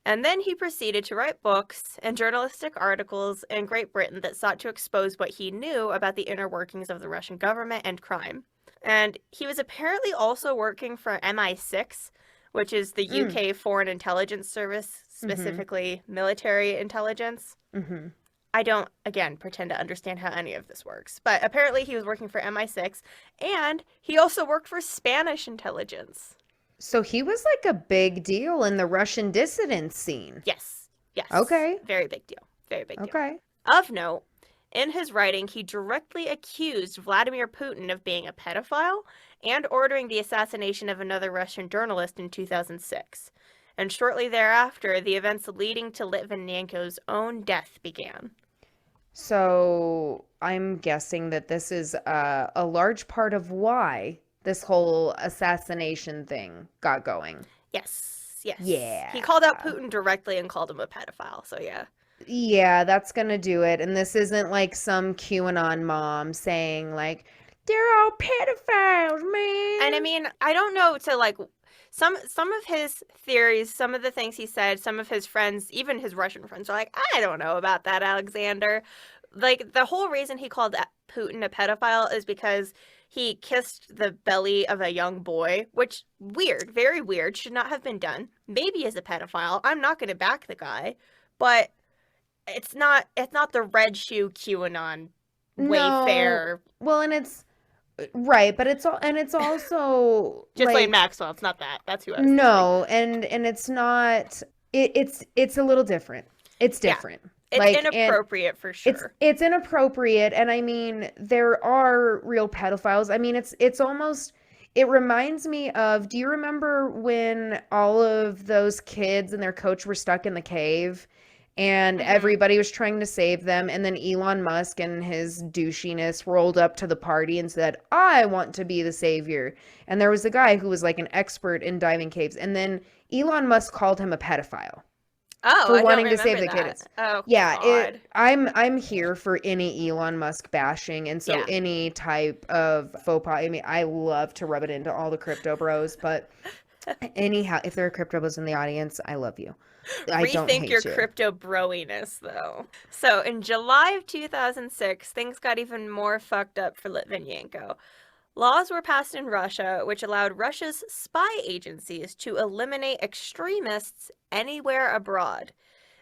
And then he proceeded to write books and journalistic articles in Great Britain that sought to expose what he knew about the inner workings of the Russian government and crime. And he was apparently also working for MI6, which is the UK Foreign Intelligence Service, specifically military intelligence. Mm-hmm. I don't, again, pretend to understand how any of this works. But apparently he was working for MI6, and he also worked for Spanish intelligence. So he was like a big deal in the Russian dissident scene. Yes. Okay. Very big deal. Okay. Of note, in his writing, he directly accused Vladimir Putin of being a pedophile and ordering the assassination of another Russian journalist in 2006. And shortly thereafter, the events leading to Litvinenko's own death began. So I'm guessing that this is a large part of why this whole assassination thing got going. Yes. Yeah. He called out Putin directly and called him a pedophile, so yeah. Yeah, that's gonna do it. And this isn't like some QAnon mom saying like, they're all pedophiles, man. And I mean, I don't know some of his theories, some of the things he said, some of his friends, even his Russian friends are like, I don't know about that, Alexander. Like, the whole reason he called Putin a pedophile is because he kissed the belly of a young boy, which, weird, very weird, should not have been done. Maybe as a pedophile. I'm not going to back the guy, but it's not the red shoe QAnon Wayfair. Well, and it's right, but it's also Ghislaine Maxwell. It's not that. That's who I was thinking. And it's not. It's a little different. It's different. Yeah. It's inappropriate for sure. It's inappropriate, and I mean there are real pedophiles. I mean it's almost. It reminds me of. Do you remember when all of those kids and their coach were stuck in the cave? And everybody was trying to save them. And then Elon Musk and his douchiness rolled up to the party and said, I want to be the savior. And there was a guy who was like an expert in diving caves. And then Elon Musk called him a pedophile. For wanting to save the kids. Oh, yeah. I'm here for any Elon Musk bashing. And so any type of faux pas. I mean, I love to rub it into all the crypto bros. But anyhow, if there are crypto bros in the audience, I love you. I don't hate your crypto broiness, though. So in July of 2006, things got even more fucked up for Litvinenko. Laws were passed in Russia which allowed Russia's spy agencies to eliminate extremists anywhere abroad.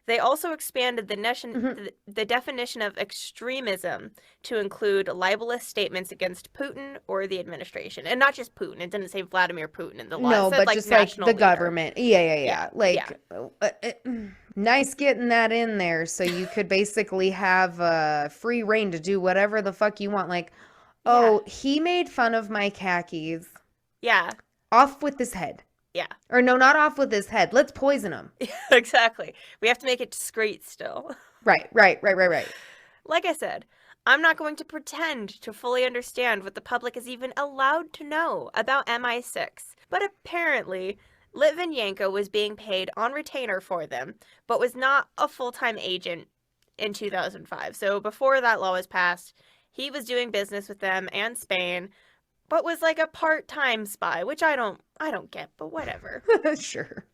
They also expanded the definition of extremism to include libelous statements against Putin or the administration. And not just Putin. It didn't say Vladimir Putin in the law. No, it said, but just like the leader. government. Yeah. Nice getting that in there so you could basically have free reign to do whatever the fuck you want. Like, he made fun of my khakis. Yeah. Off with his head. Yeah. Or no, not off with his head. Let's poison him. Exactly. We have to make it discreet still. Right. Like I said, I'm not going to pretend to fully understand what the public is even allowed to know about MI6. But apparently, Litvinenko was being paid on retainer for them, but was not a full-time agent in 2005. So before that law was passed, he was doing business with them and Spain, but was like a part-time spy, which I don't get, but whatever. Sure.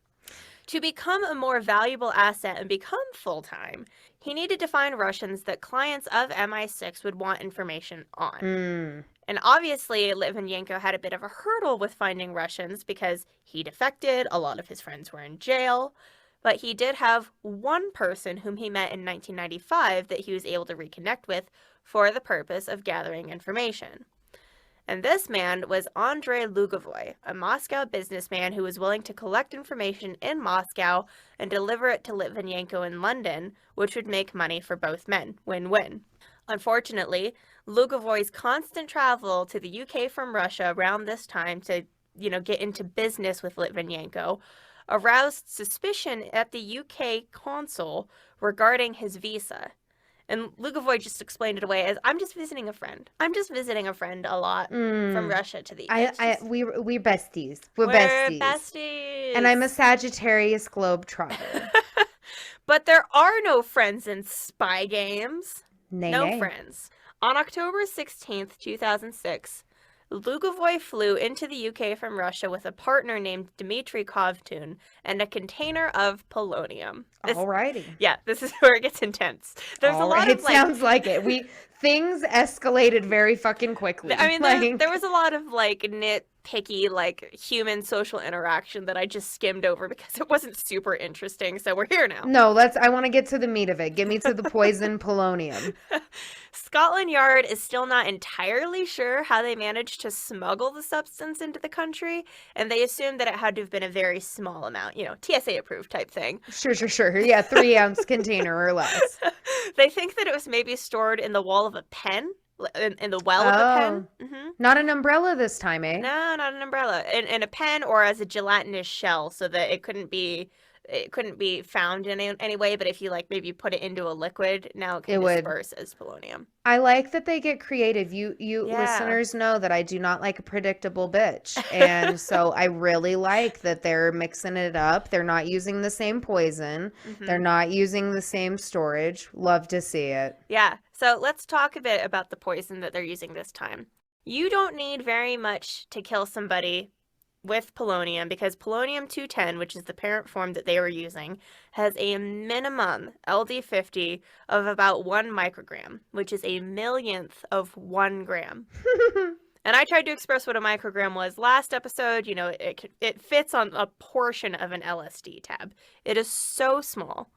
To become a more valuable asset and become full-time, he needed to find Russians that clients of MI6 would want information on. And obviously, Litvinenko had a bit of a hurdle with finding Russians because he defected, a lot of his friends were in jail, but he did have one person whom he met in 1995 that he was able to reconnect with for the purpose of gathering information. And this man was Andrei Lugovoy, a Moscow businessman who was willing to collect information in Moscow and deliver it to Litvinenko in London, which would make money for both men. Win-win. Unfortunately, Lugovoy's constant travel to the UK from Russia around this time to, get into business with Litvinenko aroused suspicion at the UK consul regarding his visa. And Lugovoy just explained it away as, I'm just visiting a friend. I'm just visiting a friend a lot from Russia to the UK. We're besties. We're besties. And I'm a Sagittarius globetrotter. But there are no friends in spy games. No friends. On October 16th, 2006, Lugovoy flew into the UK from Russia with a partner named Dmitry Kovtun and a container of polonium. Alrighty. Yeah, this is where it gets intense. There's a lot of sounds like it. Things escalated very fucking quickly. I mean, there was a lot of nitpicky human social interaction that I just skimmed over because it wasn't super interesting. So we're here now. No, I want to get to the meat of it. Get me to the poison polonium. Scotland Yard is still not entirely sure how they managed to smuggle the substance into the country, and they assume that it had to have been a very small amount, TSA approved type thing. Sure. Yeah, 3-ounce container or less. They think that it was maybe stored in the wall of a pen, in the well of a pen. Mm-hmm. Not an umbrella this time, eh? No, not an umbrella. In a pen or as a gelatinous shell so that it couldn't be found in any way, but if you maybe put it into a liquid, now it can disperse as polonium. I like that they get creative. You listeners know that I do not like a predictable bitch. And so I really like that they're mixing it up. They're not using the same poison. Mm-hmm. They're not using the same storage. Love to see it. Yeah. So let's talk a bit about the poison that they're using this time. You don't need very much to kill somebody with polonium because polonium-210, which is the parent form that they were using, has a minimum LD50 of about 1 microgram, which is a millionth of 1 gram. And I tried to express what a microgram was last episode. It fits on a portion of an LSD tab. It is so small.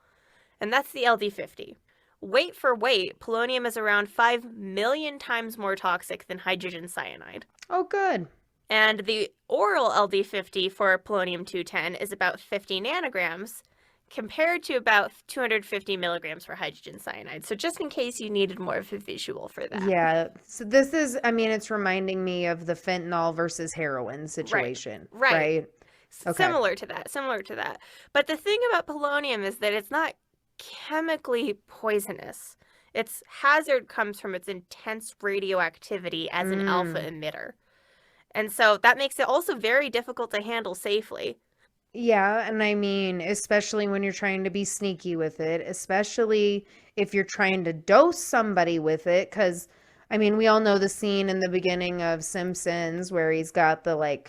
And that's the LD50. Weight for weight, polonium is around 5 million times more toxic than hydrogen cyanide. Oh, good. And the oral LD50 for polonium-210 is about 50 nanograms compared to about 250 milligrams for hydrogen cyanide. So just in case you needed more of a visual for that. Yeah. So this is, it's reminding me of the fentanyl versus heroin situation. Right. Okay. Similar to that. But the thing about polonium is that it's not chemically poisonous. Its hazard comes from its intense radioactivity as an alpha emitter. And so that makes it also very difficult to handle safely. Yeah, and especially when you're trying to be sneaky with it, especially if you're trying to dose somebody with it, because, we all know the scene in the beginning of Simpsons where he's got the,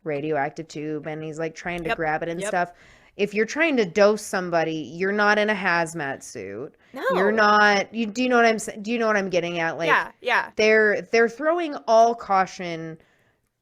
radioactive tube and he's, trying to grab it and stuff. If you're trying to dose somebody, you're not in a hazmat suit. No. You're not, do you know what I'm saying? Do you know what I'm getting at? Yeah. They're throwing all caution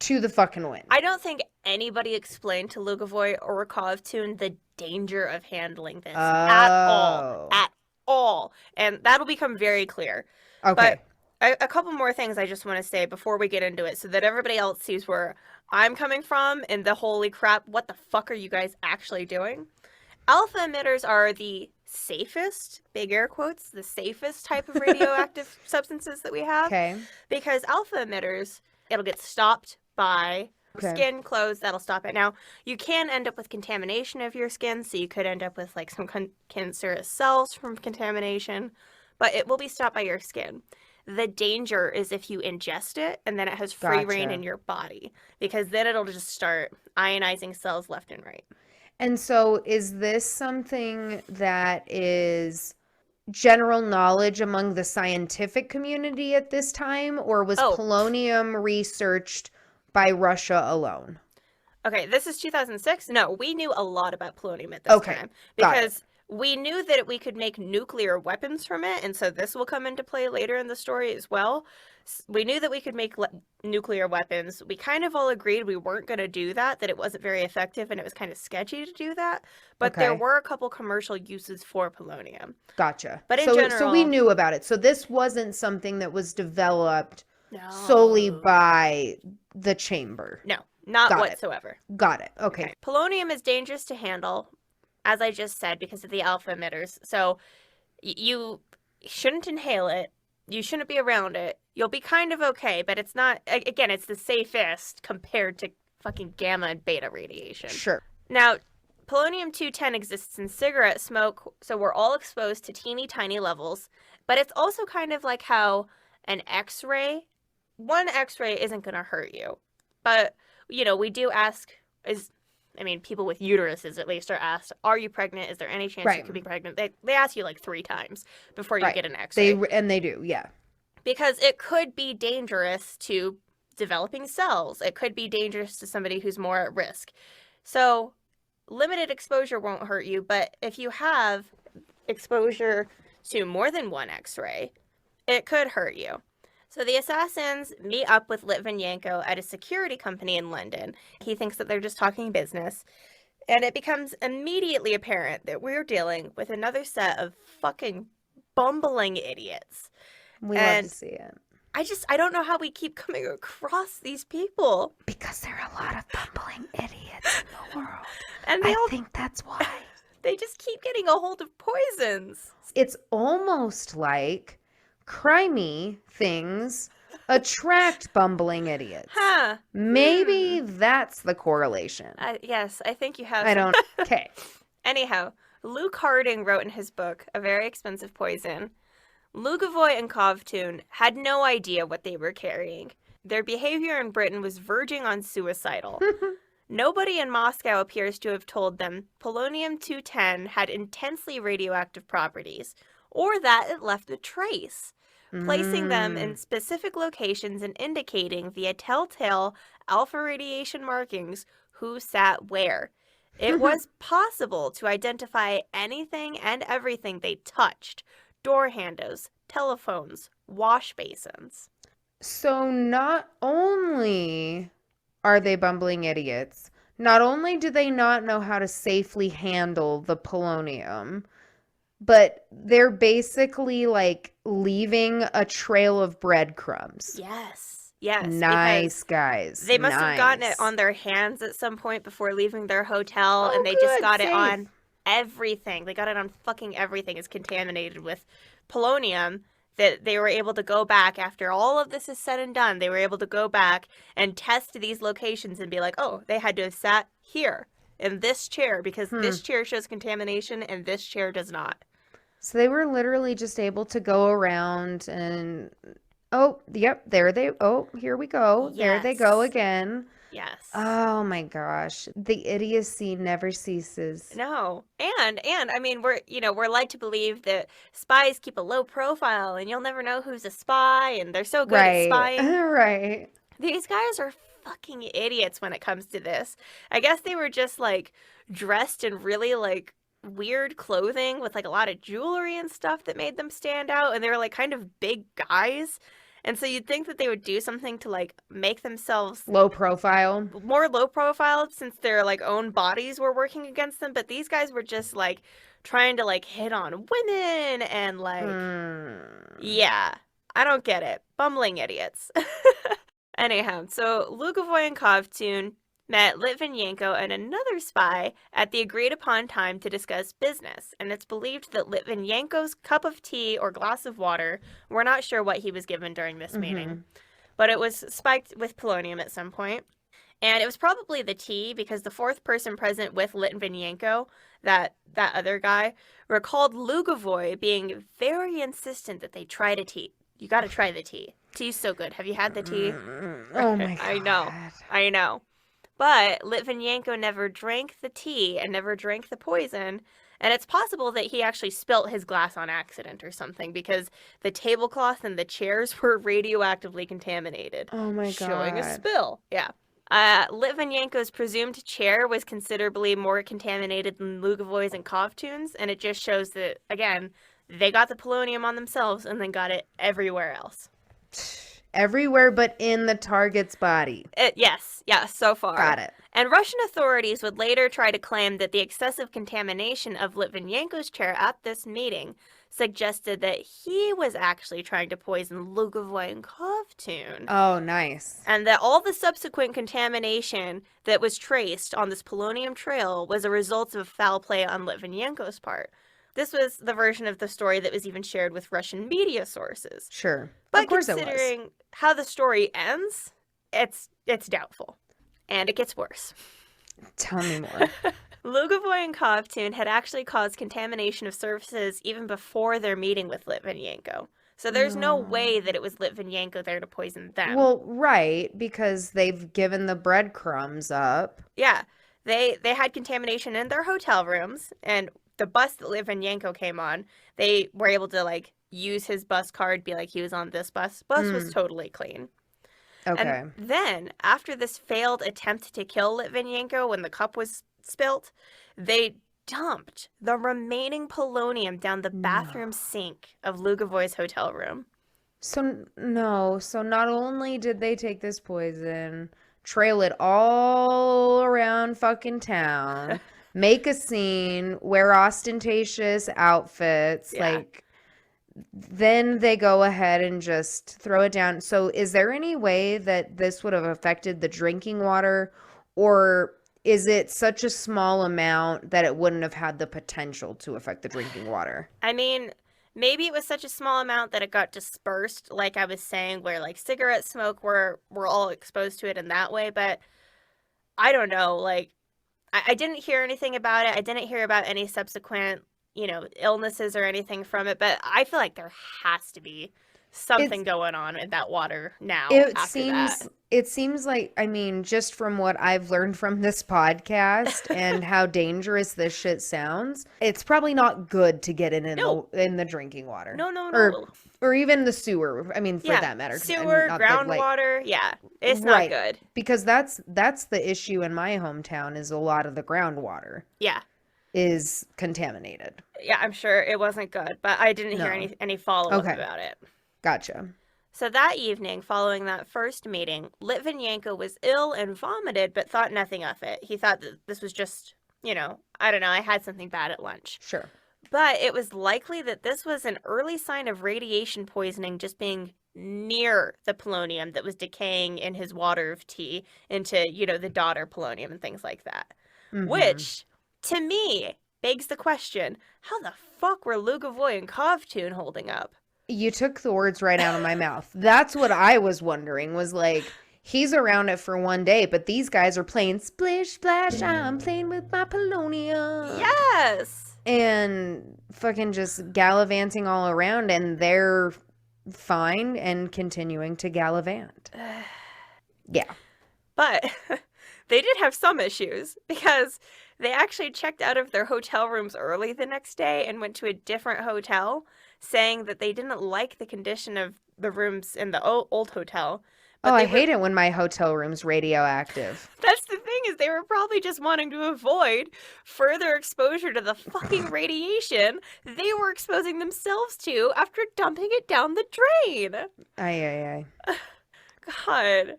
to the fucking wind. I don't think anybody explained to Lugovoy or Kovtun the danger of handling this at all. And that'll become very clear. Okay. But a couple more things I just want to say before we get into it so that everybody else sees where I'm coming from and the holy crap, what the fuck are you guys actually doing? Alpha emitters are the safest, big air quotes, the safest type of radioactive substances that we have. Okay. Because alpha emitters, it'll get stopped by skin, clothes, that'll stop it. Now, you can end up with contamination of your skin, so you could end up with some cancerous cells from contamination, but it will be stopped by your skin. The danger is if you ingest it and then it has free reign in your body, because then it'll just start ionizing cells left and right. And so is this something that is general knowledge among the scientific community at this time, or was polonium researched by Russia alone? Okay, this is 2006. No, we knew a lot about polonium at this time. Because we knew that we could make nuclear weapons from it, and so this will come into play later in the story as well. We knew that we could make nuclear weapons. We kind of all agreed we weren't going to do that it wasn't very effective, and it was kind of sketchy to do that. But there were a couple commercial uses for polonium. Gotcha. But in general... So we knew about it. So this wasn't something that was developed solely by the chamber. No, not whatsoever. Got it. Okay. Polonium is dangerous to handle, as I just said, because of the alpha emitters. So you shouldn't inhale it. You shouldn't be around it. You'll be kind of okay, but it's not, again, it's the safest compared to fucking gamma and beta radiation. Sure. Now, polonium-210 exists in cigarette smoke, so we're all exposed to teeny tiny levels, but it's also kind of like how an X-ray, one X-ray isn't going to hurt you. But, you know, we do ask, people with uteruses at least are asked, are you pregnant? Is there any chance you could be pregnant? They ask you like 3 times before you get an X-ray. They do, yeah. Because it could be dangerous to developing cells. It could be dangerous to somebody who's more at risk. So limited exposure won't hurt you, but if you have exposure to more than one X-ray, it could hurt you. So the assassins meet up with Litvinenko at a security company in London. He thinks that they're just talking business. And it becomes immediately apparent that we're dealing with another set of fucking bumbling idiots. We love to see it. I don't know how we keep coming across these people. Because there are a lot of bumbling idiots in the world. And I think that's why. They just keep getting a hold of poisons. It's almost like crimey things attract bumbling idiots. Huh. Maybe that's the correlation. Yes, I think you have. Okay. Anyhow, Luke Harding wrote in his book, A Very Expensive Poison, Lugavoy and Kovtun had no idea what they were carrying. Their behavior in Britain was verging on suicidal. Nobody in Moscow appears to have told them polonium-210 had intensely radioactive properties, or that it left a trace, placing them in specific locations and indicating via telltale alpha radiation markings who sat where. It was possible to identify anything and everything they touched. Door handles, telephones, wash basins. So not only are they bumbling idiots, not only do they not know how to safely handle the polonium, but they're basically like leaving a trail of breadcrumbs. Yes. Nice guys. They must have gotten it on their hands at some point before leaving their hotel, and they just got it on everything. They got it on fucking everything is contaminated with polonium, that they were able to go back after all of this is said and done. They were able to go back and test these locations and be like, oh, they had to have sat here in this chair because this chair shows contamination and this chair does not. So they were literally just able to go around and, here we go. Yes. There they go again. Yes. Oh my gosh. The idiocy never ceases. No. And I mean, we're led to believe that spies keep a low profile and you'll never know who's a spy and they're so good at spying. Right. These guys are fucking idiots when it comes to this. I guess they were just like dressed in really like weird clothing with like a lot of jewelry and stuff that made them stand out, and they were like kind of big guys. And so you'd think that they would do something to like make themselves more low profile since their like own bodies were working against them. But these guys were just like trying to like hit on women and like, yeah, I don't get it. Bumbling idiots. Anyhow, so Lugavoy and Kovtun met Litvinenko and another spy at the agreed upon time to discuss business, and it's believed that Litvinenko's cup of tea or glass of water, we're not sure what he was given during this meeting, but it was spiked with polonium at some point. And it was probably the tea because the fourth person present with Litvinenko, that other guy, recalled Lugavoy being very insistent that they try the tea. You got to try the tea. Tea's so good. Have you had the tea? Oh my God. I know. But Litvinenko never drank the tea and never drank the poison. And it's possible that he actually spilt his glass on accident or something because the tablecloth and the chairs were radioactively contaminated. Oh my God. Showing a spill. Yeah. Litvinenko's presumed chair was considerably more contaminated than Lugovoy's and Kovtun's, and it just shows that, again, they got the polonium on themselves and then got it everywhere else. Everywhere but in the target's body. Yes, so far. Got it. And Russian authorities would later try to claim that the excessive contamination of Litvinenko's chair at this meeting suggested that he was actually trying to poison Lugovoy and Kovtun. Oh, nice. And that all the subsequent contamination that was traced on this polonium trail was a result of foul play on Litvinenko's part. This was the version of the story that was even shared with Russian media sources. Sure. But of course considering how the story ends, it's doubtful. And it gets worse. Tell me more. Lugovoy and Kovtun had actually caused contamination of surfaces even before their meeting with Litvinenko. So there's no way that it was Litvinenko there to poison them. Well, right, because they've given the breadcrumbs up. Yeah. They had contamination in their hotel rooms, and the bus that Litvinenko came on, they were able to, like, use his bus card, be like, he was on this bus. Bus was totally clean. Okay. And then, after this failed attempt to kill Litvinenko when the cup was spilt, they dumped the remaining polonium down the bathroom sink of Lugovoy's hotel room. So not only did they take this poison, trail it all around fucking town, make a scene, wear ostentatious outfits, like, then they go ahead and just throw it down. So is there any way that this would have affected the drinking water, or is it such a small amount that it wouldn't have had the potential to affect the drinking water? I mean, maybe it was such a small amount that it got dispersed, like I was saying, where, like, cigarette smoke, we're all exposed to it in that way, but I don't know, like, I didn't hear anything about it. I didn't hear about any subsequent, illnesses or anything from it, but I feel like there has to be something going on in that water now. It seems like, I mean, just from what I've learned from this podcast and how dangerous this shit sounds, it's probably not good to get in the drinking water. No. Or even the sewer. I mean, for that matter. Sewer, groundwater. It's not good. Because that's the issue in my hometown, is a lot of the groundwater. Yeah. Is contaminated. Yeah, I'm sure it wasn't good, but I didn't hear any follow-up about it. Gotcha. So that evening, following that first meeting, Litvinenko was ill and vomited, but thought nothing of it. He thought that this was just, I don't know, I had something bad at lunch. Sure. But it was likely that this was an early sign of radiation poisoning, just being near the polonium that was decaying in his water of tea into, the daughter polonium and things like that. Mm-hmm. Which, to me, begs the question, how the fuck were Lugovoy and Kovtun holding up? You took the words right out of my mouth. That's what I was wondering, was like, he's around it for one day, but these guys are playing splish splash, I'm playing with my polonium. Yes. And fucking just gallivanting all around, and they're fine and continuing to gallivant. Yeah. But they did have some issues, because they actually checked out of their hotel rooms early the next day and went to a different hotel, saying that they didn't like the condition of the rooms in the old hotel. But I hate it when my hotel room's radioactive. That's the thing, is they were probably just wanting to avoid further exposure to the fucking radiation they were exposing themselves to after dumping it down the drain. Aye. God.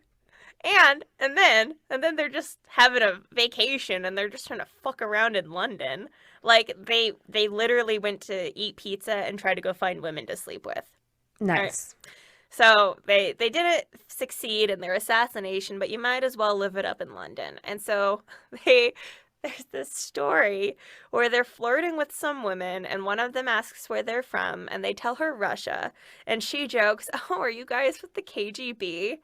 And then they're just having a vacation, and they're just trying to fuck around in London. Like, they literally went to eat pizza and try to go find women to sleep with. Nice. Right? So they didn't succeed in their assassination, but you might as well live it up in London. And so there's this story where they're flirting with some women, and one of them asks where they're from, and they tell her Russia. And she jokes, "Oh, are you guys with the KGB?"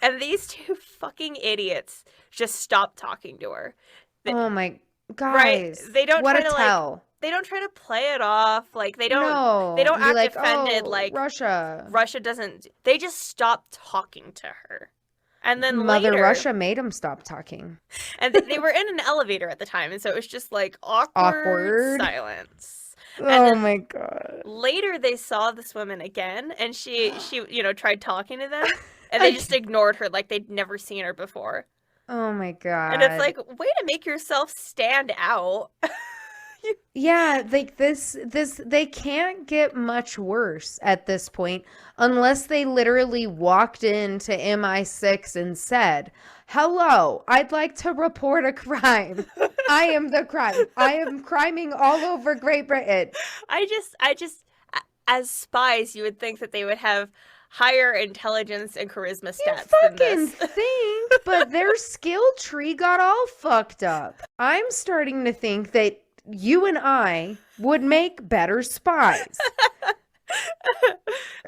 And these two fucking idiots just stop talking to her. Oh my, guys. Right? They don't what try a to tell. They don't try to play it off. Like, they don't act offended. Like, Russia doesn't. They just stop talking to her. And then Mother Russia made them stop talking. And they were in an elevator at the time, and so it was just like awkward silence. Oh my God. Later they saw this woman again, and she tried talking to them, and they just ignored her like they'd never seen her before. Oh my God. And it's like, way to make yourself stand out. Yeah, like this they can't get much worse at this point unless they literally walked into MI6 and said, "Hello, I'd like to report a crime. I am the crime. I am criming all over Great Britain." I just as spies, you would think that they would have higher intelligence and charisma stats than this. Think, but their skill tree got all fucked up. I'm starting to think that you and I would make better spies.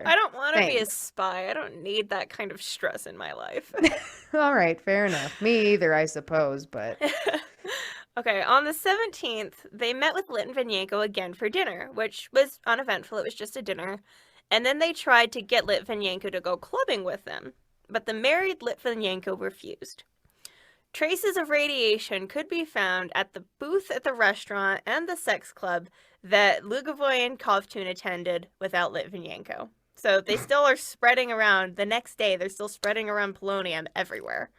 I don't want to be a spy. I don't need that kind of stress in my life. All right, fair enough. Me either, I suppose, but... Okay, on the 17th, they met with Litvinenko again for dinner, which was uneventful. It was just a dinner. And then they tried to get Litvinenko to go clubbing with them, but the married Litvinenko refused. Traces of radiation could be found at the booth at the restaurant and the sex club that Lugovoy and Kovtun attended without Litvinenko. So they still are spreading around. The next day, they're still spreading around polonium everywhere.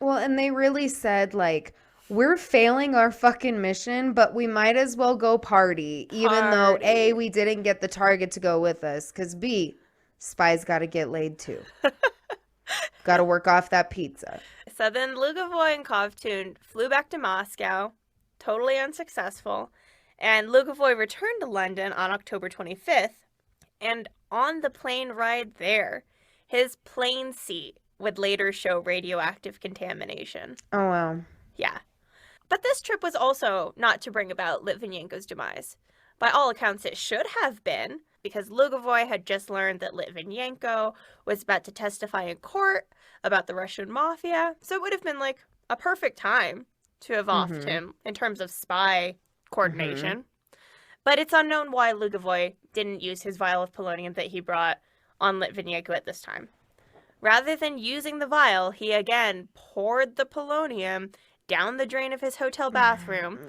Well, and they really said, like, we're failing our fucking mission, but we might as well go party, even though, A, we didn't get the target to go with us, because B, spies got to get laid too. Got to work off that pizza. So then Lugovoy and Kovtun flew back to Moscow, totally unsuccessful, and Lugovoy returned to London on October 25th, and on the plane ride there, his plane seat would later show radioactive contamination. Oh, wow. Yeah. But this trip was also not to bring about Litvinenko's demise. By all accounts, it should have been, because Lugovoy had just learned that Litvinenko was about to testify in court about the Russian mafia, so it would have been like a perfect time to have offed him in terms of spy coordination. But it's unknown why Lugovoy didn't use his vial of polonium that he brought on Litvinenko at this time. Rather than using the vial, he again poured the polonium down the drain of his hotel bathroom,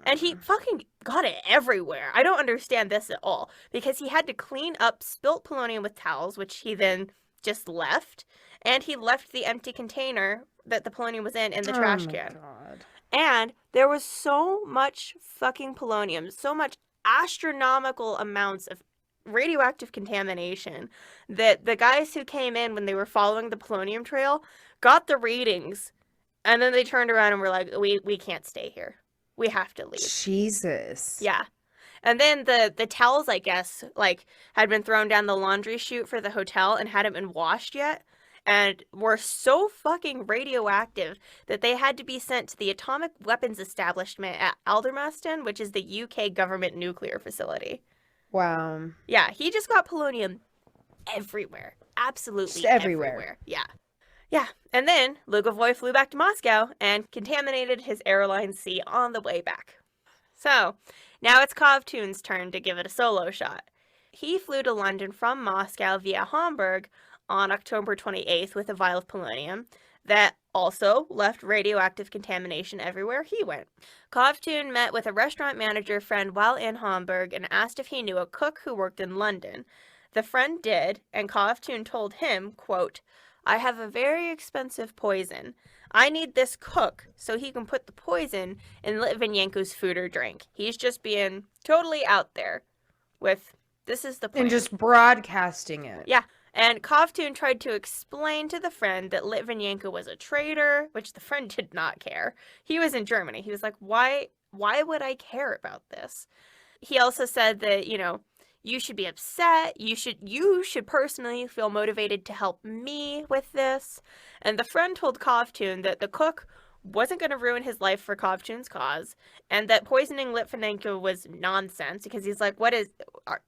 and he fucking got it everywhere. I don't understand this at all, because he had to clean up spilt polonium with towels, which he then just left, and he left the empty container that the polonium was in the trash can. God. And there was so much fucking polonium, so much astronomical amounts of radioactive contamination that the guys who came in when they were following the polonium trail got the readings. And then they turned around and were like, we can't stay here. We have to leave. Jesus. Yeah. And then the towels, I guess, like, had been thrown down the laundry chute for the hotel and hadn't been washed yet. And were so fucking radioactive that they had to be sent to the Atomic Weapons Establishment at Aldermaston, which is the UK government nuclear facility. Wow. Yeah, he just got polonium everywhere. Absolutely everywhere. Yeah. Yeah, and then Lugovoy flew back to Moscow and contaminated his airline seat on the way back. So, now it's Kovtun's turn to give it a solo shot. He flew to London from Moscow via Hamburg on October 28th with a vial of polonium that also left radioactive contamination everywhere he went. Kovtun met with a restaurant manager friend while in Hamburg and asked if he knew a cook who worked in London. The friend did, and Kovtun told him, quote, "I have a very expensive poison. I need this cook so he can put the poison in Litvinenko's food or drink. He's just being totally out there with, this is the plan." And just broadcasting it. Yeah. And Kovtun tried to explain to the friend that Litvinenko was a traitor, which the friend did not care. He was in Germany. He was like, why would I care about this? He also said that, you should be upset. You should personally feel motivated to help me with this. And the friend told Kovtun that the cook wasn't going to ruin his life for Kovtun's cause, and that poisoning Litvinenko was nonsense, because he's like, what is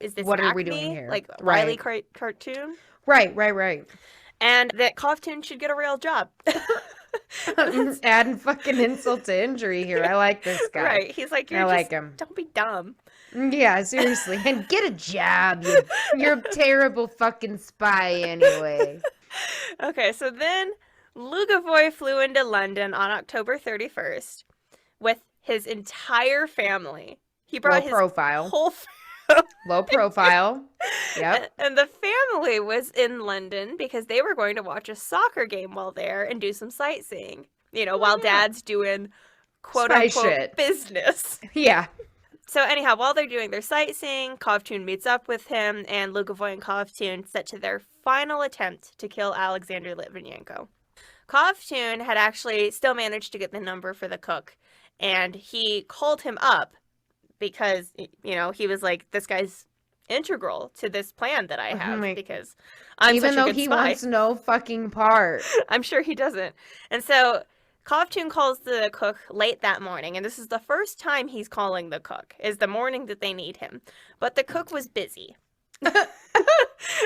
this? What Acme? are we doing here? Like a Riley cartoon? Right. And that Kovtun should get a real job. Adding fucking insult to injury here. I like this guy. Right. He's like, I like him. Don't be dumb. Yeah, seriously. And get a job. You're a terrible fucking spy anyway. Okay, so then Lugovoy flew into London on October 31st with his entire family. He brought his whole family. Low profile. Yep. And the family was in London because they were going to watch a soccer game while there and do some sightseeing. while Dad's doing quote-unquote business. Yeah. So anyhow, while they're doing their sightseeing, Kovtun meets up with him, and Lugovoy and Kovtun set to their final attempt to kill Alexander Litvinenko. Kovtun had actually still managed to get the number for the cook, and he called him up because, he was like, this guy's integral to this plan that I have, because I'm even such a though good he spy. wants no fucking part. I'm sure he doesn't. And so Kovtun calls the cook late that morning, and this is the first time he's calling the cook, is the morning that they need him. But the cook was busy.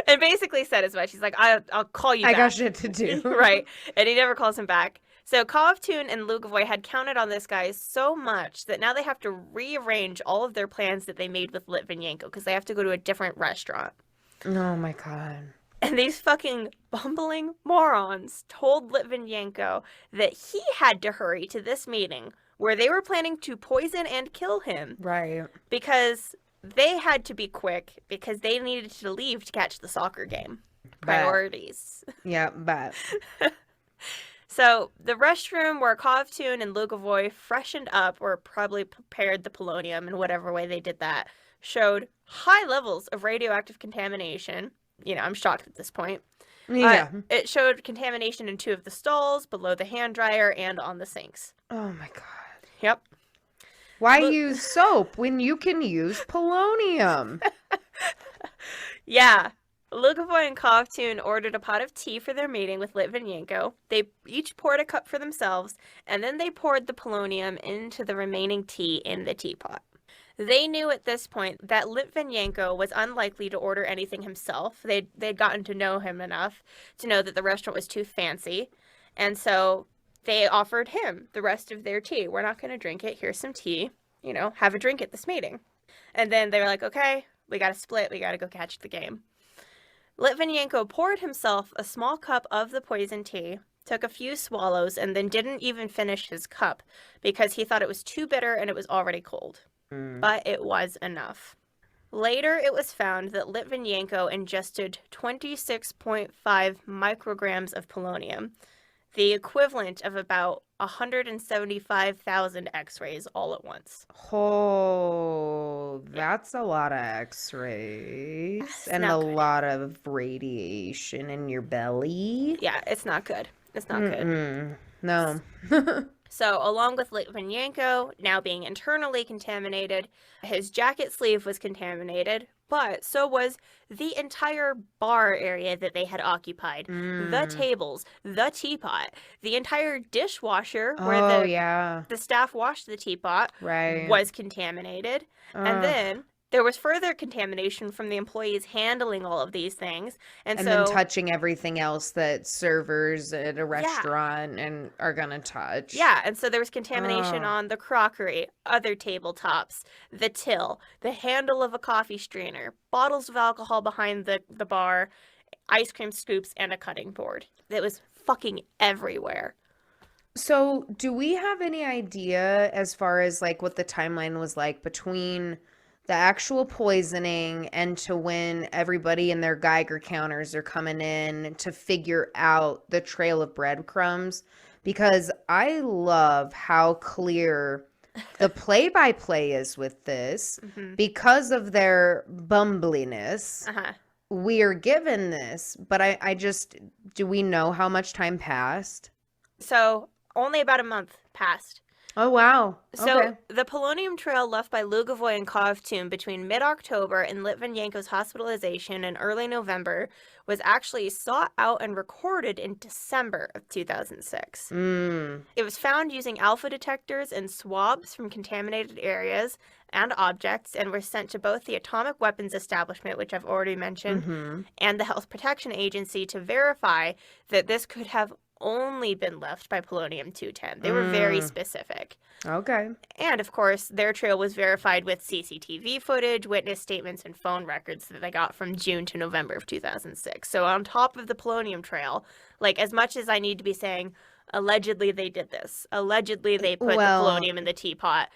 And basically said as much. He's like, I'll call you back. I got shit to do. Right. And he never calls him back. So Kovtun and Lugovoy had counted on this guy so much that now they have to rearrange all of their plans that they made with Litvinenko because they have to go to a different restaurant. Oh my God. And these fucking bumbling morons told Litvinenko that he had to hurry to this meeting where they were planning to poison and kill him. Right. Because they had to be quick because they needed to leave to catch the soccer game. Priorities. Yeah, but. So the restroom where Kovtun and Lugovoy freshened up or probably prepared the polonium in whatever way they did that showed high levels of radioactive contamination. I'm shocked at this point. Yeah. It showed contamination in 2 of the stalls, below the hand dryer, and on the sinks. Oh my God. Yep. Why use soap when you can use polonium? Yeah. Lugovoy and Kovtun ordered a pot of tea for their meeting with Litvinenko. They each poured a cup for themselves, and then they poured the polonium into the remaining tea in the teapot. They knew at this point that Litvinenko was unlikely to order anything himself. They'd gotten to know him enough to know that the restaurant was too fancy, and so they offered him the rest of their tea. We're not going to drink it. Here's some tea. Have a drink at this meeting. And then they were like, okay, we got to split. We got to go catch the game. Litvinenko poured himself a small cup of the poison tea, took a few swallows, and then didn't even finish his cup because he thought it was too bitter and it was already cold. But it was enough. Later, it was found that Litvinenko ingested 26.5 micrograms of polonium, the equivalent of about 175,000 x-rays all at once. Oh, that's a lot of x-rays and a lot of radiation in your belly. Yeah, it's not good. It's not good. No. So, along with Litvinenko now being internally contaminated, his jacket sleeve was contaminated, but so was the entire bar area that they had occupied. The tables, the teapot, the entire dishwasher where the staff washed the teapot was contaminated. And then there was further contamination from the employees handling all of these things. And so, then touching everything else that servers at a restaurant and are going to touch. Yeah, and so there was contamination on the crockery, other tabletops, the till, the handle of a coffee strainer, bottles of alcohol behind the bar, ice cream scoops, and a cutting board. It was fucking everywhere. So do we have any idea as far as like what the timeline was like between the actual poisoning and to when everybody and their Geiger counters are coming in to figure out the trail of breadcrumbs? Because I love how clear the play-by-play is with this. Because of their bumbliness. We are given this, but I just, do we know how much time passed? So only about a month passed. Oh, wow. So the polonium trail left by Lugovoy and Kovtun between mid-October and Litvinenko's hospitalization in early November was actually sought out and recorded in December of 2006. It was found using alpha detectors and swabs from contaminated areas and objects and were sent to both the Atomic Weapons Establishment, which I've already mentioned, and the Health Protection Agency to verify that this could have only been left by polonium-210. They were very specific. Okay. And, of course, their trail was verified with CCTV footage, witness statements, and phone records that they got from June to November of 2006. So on top of the polonium trail, like, as much as I need to be saying, allegedly they did this, allegedly they put the polonium in the teapot,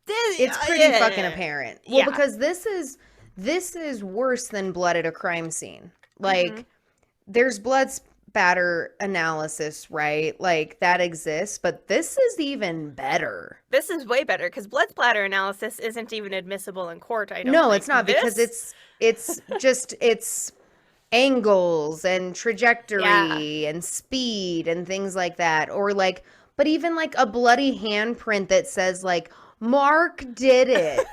it's pretty fucking apparent. Well, because this is worse than blood at a crime scene. Like, there's blood batter analysis, right? Like that exists, but this is even better. This is way better because blood splatter analysis isn't even admissible in court, I don't No, think. it's not because it's just it's angles and trajectory and speed and things like that. Or like, but even like a bloody handprint that says like Mark did it.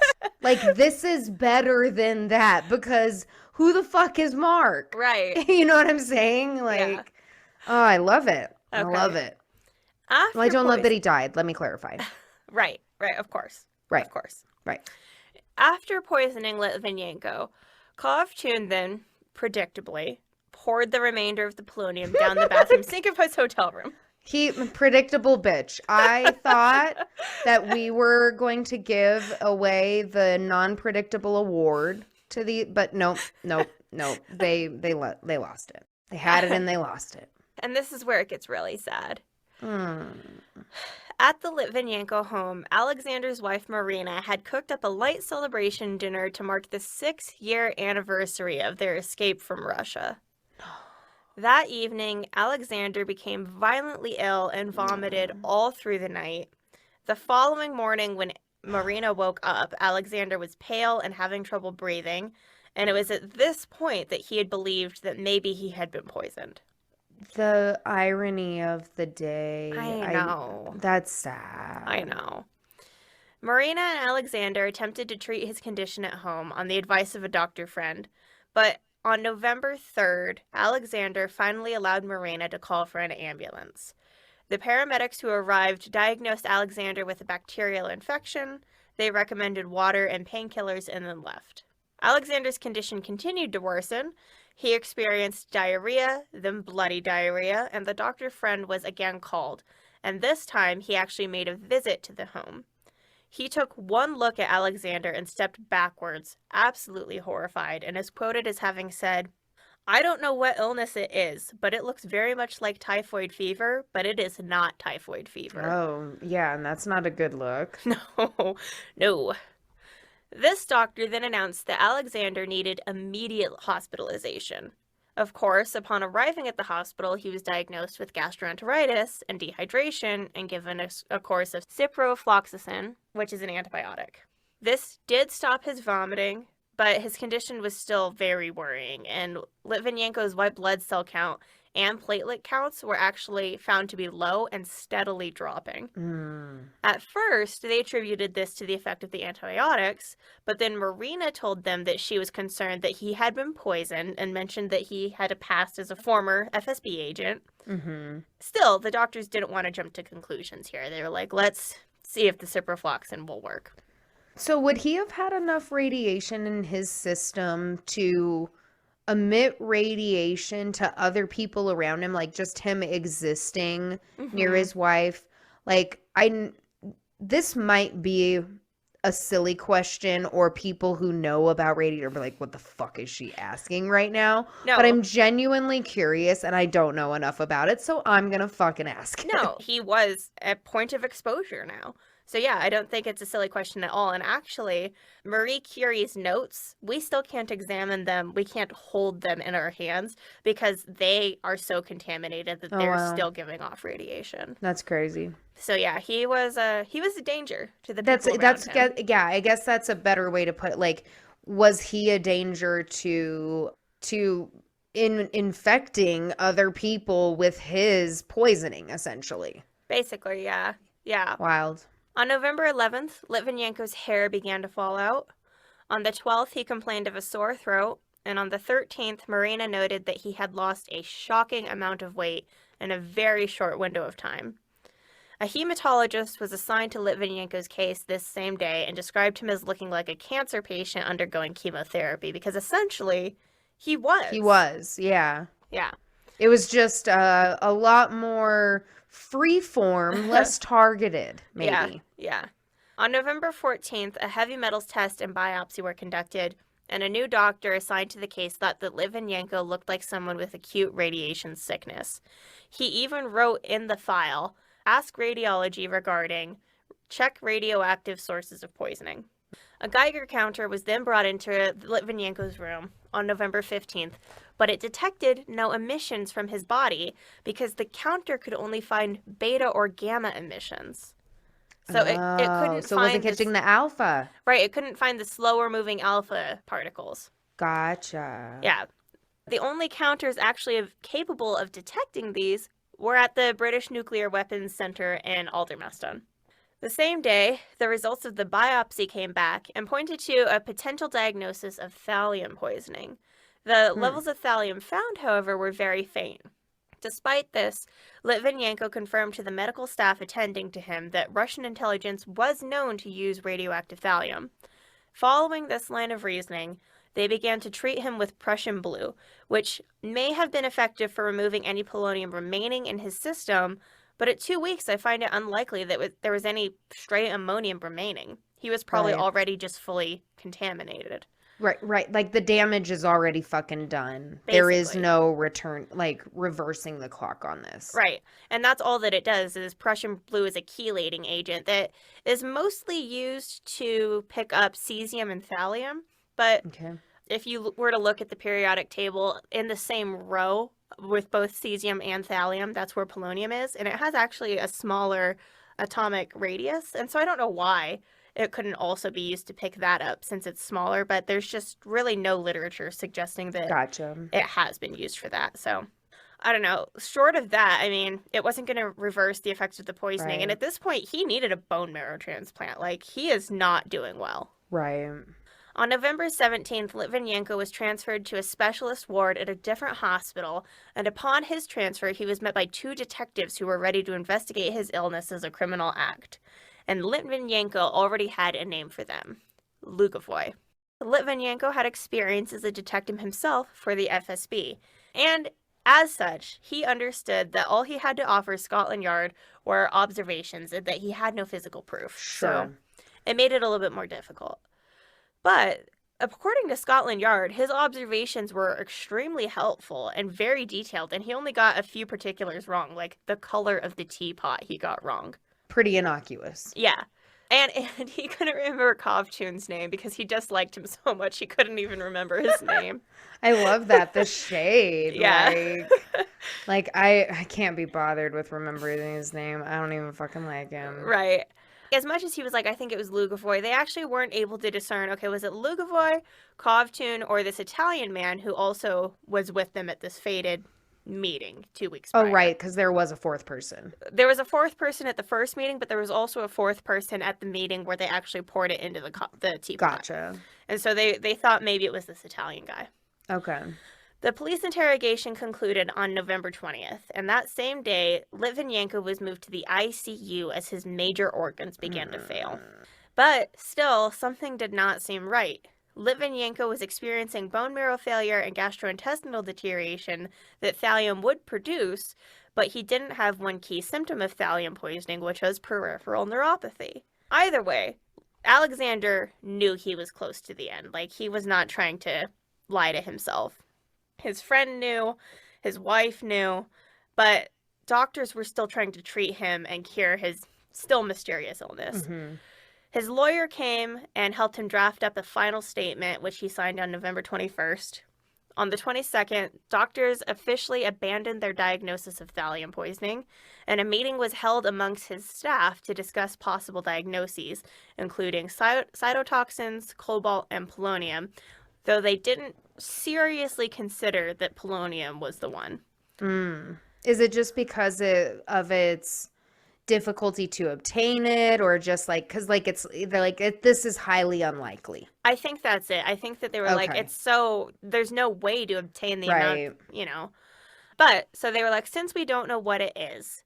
Like this is better than that because who the fuck is Mark? Right. You know what I'm saying? Like, oh, I love it. Okay. I love it. Well, I don't love that he died. Let me clarify. Right. Of course. Right. Of course. Right. After poisoning Litvinenko, Kovtun then, predictably, poured the remainder of the polonium down the bathroom sink of his hotel room. Predictable bitch. I thought that we were going to give away the non-predictable award to but nope. They lost it. They had it and they lost it. And this is where it gets really sad. At the Litvinenko home, Alexander's wife Marina had cooked up a light celebration dinner to mark the 6-year anniversary of their escape from Russia. That evening, Alexander became violently ill and vomited all through the night. The following morning, when Marina woke up, Alexander was pale and having trouble breathing, and it was at this point that he had believed that maybe he had been poisoned. The irony of the day. I know. That's sad. I know. Marina and Alexander attempted to treat his condition at home on the advice of a doctor friend, but on November 3rd, Alexander finally allowed Marina to call for an ambulance. The paramedics who arrived diagnosed Alexander with a bacterial infection. They recommended water and painkillers and then left. Alexander's condition continued to worsen. He experienced diarrhea, then bloody diarrhea, and the doctor friend was again called, and this time he actually made a visit to the home. He took one look at Alexander and stepped backwards, absolutely horrified, and is quoted as having said, "I don't know what illness it is, but it looks very much like typhoid fever, but it is not typhoid fever." Oh, yeah, and that's not a good look. No. This doctor then announced that Alexander needed immediate hospitalization. Of course, upon arriving at the hospital, he was diagnosed with gastroenteritis and dehydration and given a course of ciprofloxacin, which is an antibiotic. This did stop his vomiting, but his condition was still very worrying, and Litvinenko's white blood cell count and platelet counts were actually found to be low and steadily dropping. At first, they attributed this to the effect of the antibiotics, but then Marina told them that she was concerned that he had been poisoned and mentioned that he had a past as a former FSB agent. Still, the doctors didn't want to jump to conclusions here. They were like, let's see if the ciprofloxacin will work. So would he have had enough radiation in his system to emit radiation to other people around him, like just him existing near his wife? Like, this might be a silly question, or people who know about radiation are like, what the fuck is she asking right now? No. But I'm genuinely curious and I don't know enough about it, so I'm gonna fucking ask it. No, he was at point of exposure now. So yeah, I don't think it's a silly question at all. And actually, Marie Curie's notes, we still can't examine them. We can't hold them in our hands because they are so contaminated that they're still giving off radiation. That's crazy. So yeah, he was a danger to the people around him. Yeah, I guess that's a better way to put it. Like, was he a danger to infecting other people with his poisoning, essentially? Basically, yeah. Yeah. Wild. On November 11th, Litvinenko's hair began to fall out. On the 12th, he complained of a sore throat, and on the 13th, Marina noted that he had lost a shocking amount of weight in a very short window of time. A hematologist was assigned to Litvinenko's case this same day and described him as looking like a cancer patient undergoing chemotherapy, because essentially, he was. He was, yeah. Yeah. It was just a lot more free-form, less targeted, maybe. Yeah. On November 14th, a heavy metals test and biopsy were conducted, and a new doctor assigned to the case thought that Litvinenko looked like someone with acute radiation sickness. He even wrote in the file, "Ask radiology regarding, check radioactive sources of poisoning." A Geiger counter was then brought into Litvinenko's room on November 15th, but it detected no emissions from his body because the counter could only find beta or gamma emissions. So it couldn't so it wasn't catching the alpha. Right, it couldn't find the slower moving alpha particles. Gotcha. Yeah. The only counters actually capable of detecting these were at the British Nuclear Weapons Center in Aldermaston. The same day, the results of the biopsy came back and pointed to a potential diagnosis of thallium poisoning. The levels of thallium found, however, were very faint. Despite this, Litvinenko confirmed to the medical staff attending to him that Russian intelligence was known to use radioactive thallium. Following this line of reasoning, they began to treat him with Prussian blue, which may have been effective for removing any polonium remaining in his system, but at 2 weeks I find it unlikely that there was any stray ammonium remaining. He was probably already just fully contaminated. Right. Like, the damage is already fucking done. Basically. There is no return, like, reversing the clock on this. Right. And that's all that it does is Prussian blue is a chelating agent that is mostly used to pick up cesium and thallium. But if you were to look at the periodic table in the same row with both cesium and thallium, that's where polonium is. And it has actually a smaller atomic radius. And so I don't know why it couldn't also be used to pick that up since it's smaller, but there's just really no literature suggesting that it has been used for that. So I don't know. Short of that, I mean, it wasn't going to reverse the effects of the poisoning. And at this point, he needed a bone marrow transplant. Like, he is not doing well. Right. On November 17th, Litvinenko was transferred to a specialist ward at a different hospital, and upon his transfer, he was met by 2 detectives who were ready to investigate his illness as a criminal act. And Litvinenko already had a name for them, Lugovoy. Litvinenko had experience as a detective himself for the FSB, and as such, he understood that all he had to offer Scotland Yard were observations and that he had no physical proof. So it made it a little bit more difficult. But according to Scotland Yard, his observations were extremely helpful and very detailed, and he only got a few particulars wrong, like the color of the teapot he got wrong. Pretty innocuous. Yeah. And he couldn't remember Kovtun's name because he disliked him so much he couldn't even remember his name. I love that. The shade. Yeah. Like I can't be bothered with remembering his name. I don't even fucking like him. Right. As much as he was like, I think it was Lugovoy, they actually weren't able to discern, okay, was it Lugovoy, Kovtun, or this Italian man who also was with them at this fated meeting 2 weeks prior. Oh, right, because there was a 4th person. There was a 4th person at the first meeting, but there was also a 4th person at the meeting where they actually poured it into the teapot. Gotcha. And so they thought maybe it was this Italian guy. Okay. The police interrogation concluded on November 20th, and that same day, Litvinenko was moved to the ICU as his major organs began to fail. But still, something did not seem right. Litvinenko was experiencing bone marrow failure and gastrointestinal deterioration that thallium would produce, but he didn't have one key symptom of thallium poisoning, which was peripheral neuropathy. Either way, Alexander knew he was close to the end. Like, he was not trying to lie to himself. His friend knew, his wife knew, but doctors were still trying to treat him and cure his still mysterious illness. Mm-hmm. His lawyer came and helped him draft up a final statement, which he signed on November 21st. On the 22nd, doctors officially abandoned their diagnosis of thallium poisoning, and a meeting was held amongst his staff to discuss possible diagnoses, including cytotoxins, cobalt, and polonium, though they didn't seriously consider that polonium was the one. Is it just because of its difficulty to obtain it, or just like because like they're like this is highly unlikely? I think that's it. I think that they were like, it's so there's no way to obtain the amount, But so they were like, since we don't know what it is,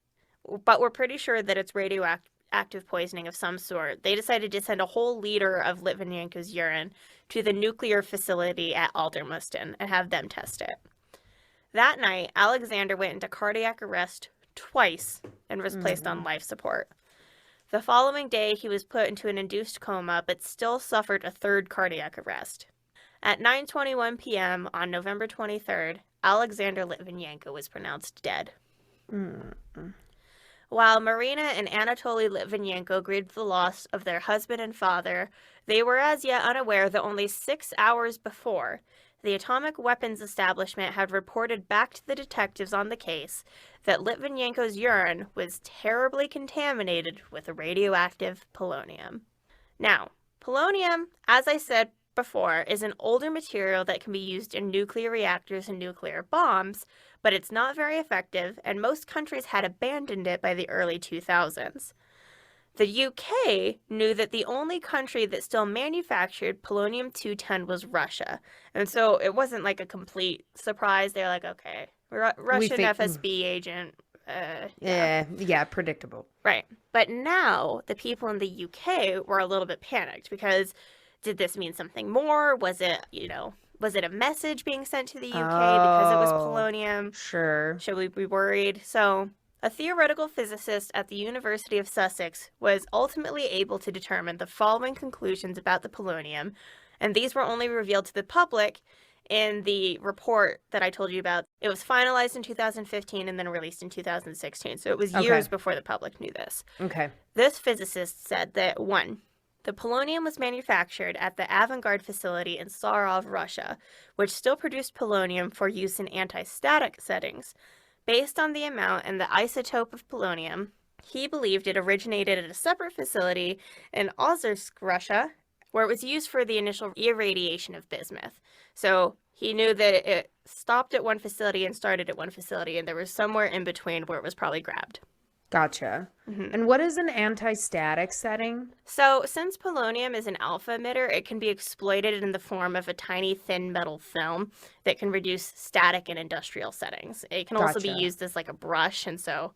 but we're pretty sure that it's radioactive poisoning of some sort, they decided to send a whole liter of Litvinenko's urine to the nuclear facility at Aldermaston and have them test it. That night, Alexander went into cardiac arrest twice and was placed on life support. The following day, he was put into an induced coma, but still suffered a 3rd cardiac arrest. At 9:21 p.m. on November 23rd, Alexander Litvinenko was pronounced dead. While Marina and Anatoly Litvinenko grieved the loss of their husband and father, they were as yet unaware that only 6 hours before, the atomic weapons establishment had reported back to the detectives on the case that Litvinenko's urine was terribly contaminated with radioactive polonium. Now, polonium, as I said before, is an older material that can be used in nuclear reactors and nuclear bombs, but it's not very effective, and most countries had abandoned it by the early 2000s. The UK knew that the only country that still manufactured polonium-210 was Russia, and so it wasn't like a complete surprise. They're like, okay, Russian FSB agent. Yeah, predictable. Right. But now the people in the UK were a little bit panicked because did this mean something more? Was it, was it a message being sent to the UK because it was polonium? Sure. Should we be worried? So a theoretical physicist at the University of Sussex was ultimately able to determine the following conclusions about the polonium, and these were only revealed to the public in the report that I told you about. It was finalized in 2015 and then released in 2016, so it was years before the public knew this. Okay. This physicist said that, 1, the polonium was manufactured at the Avangard facility in Sarov, Russia, which still produced polonium for use in anti-static settings. Based on the amount and the isotope of polonium, he believed it originated at a separate facility in Ozersk, Russia, where it was used for the initial irradiation of bismuth. So he knew that it stopped at one facility and started at one facility, and there was somewhere in between where it was probably grabbed. Gotcha. And what is an anti-static setting? So since polonium is an alpha emitter, it can be exploited in the form of a tiny thin metal film that can reduce static in industrial settings. It can also be used as like a brush, and so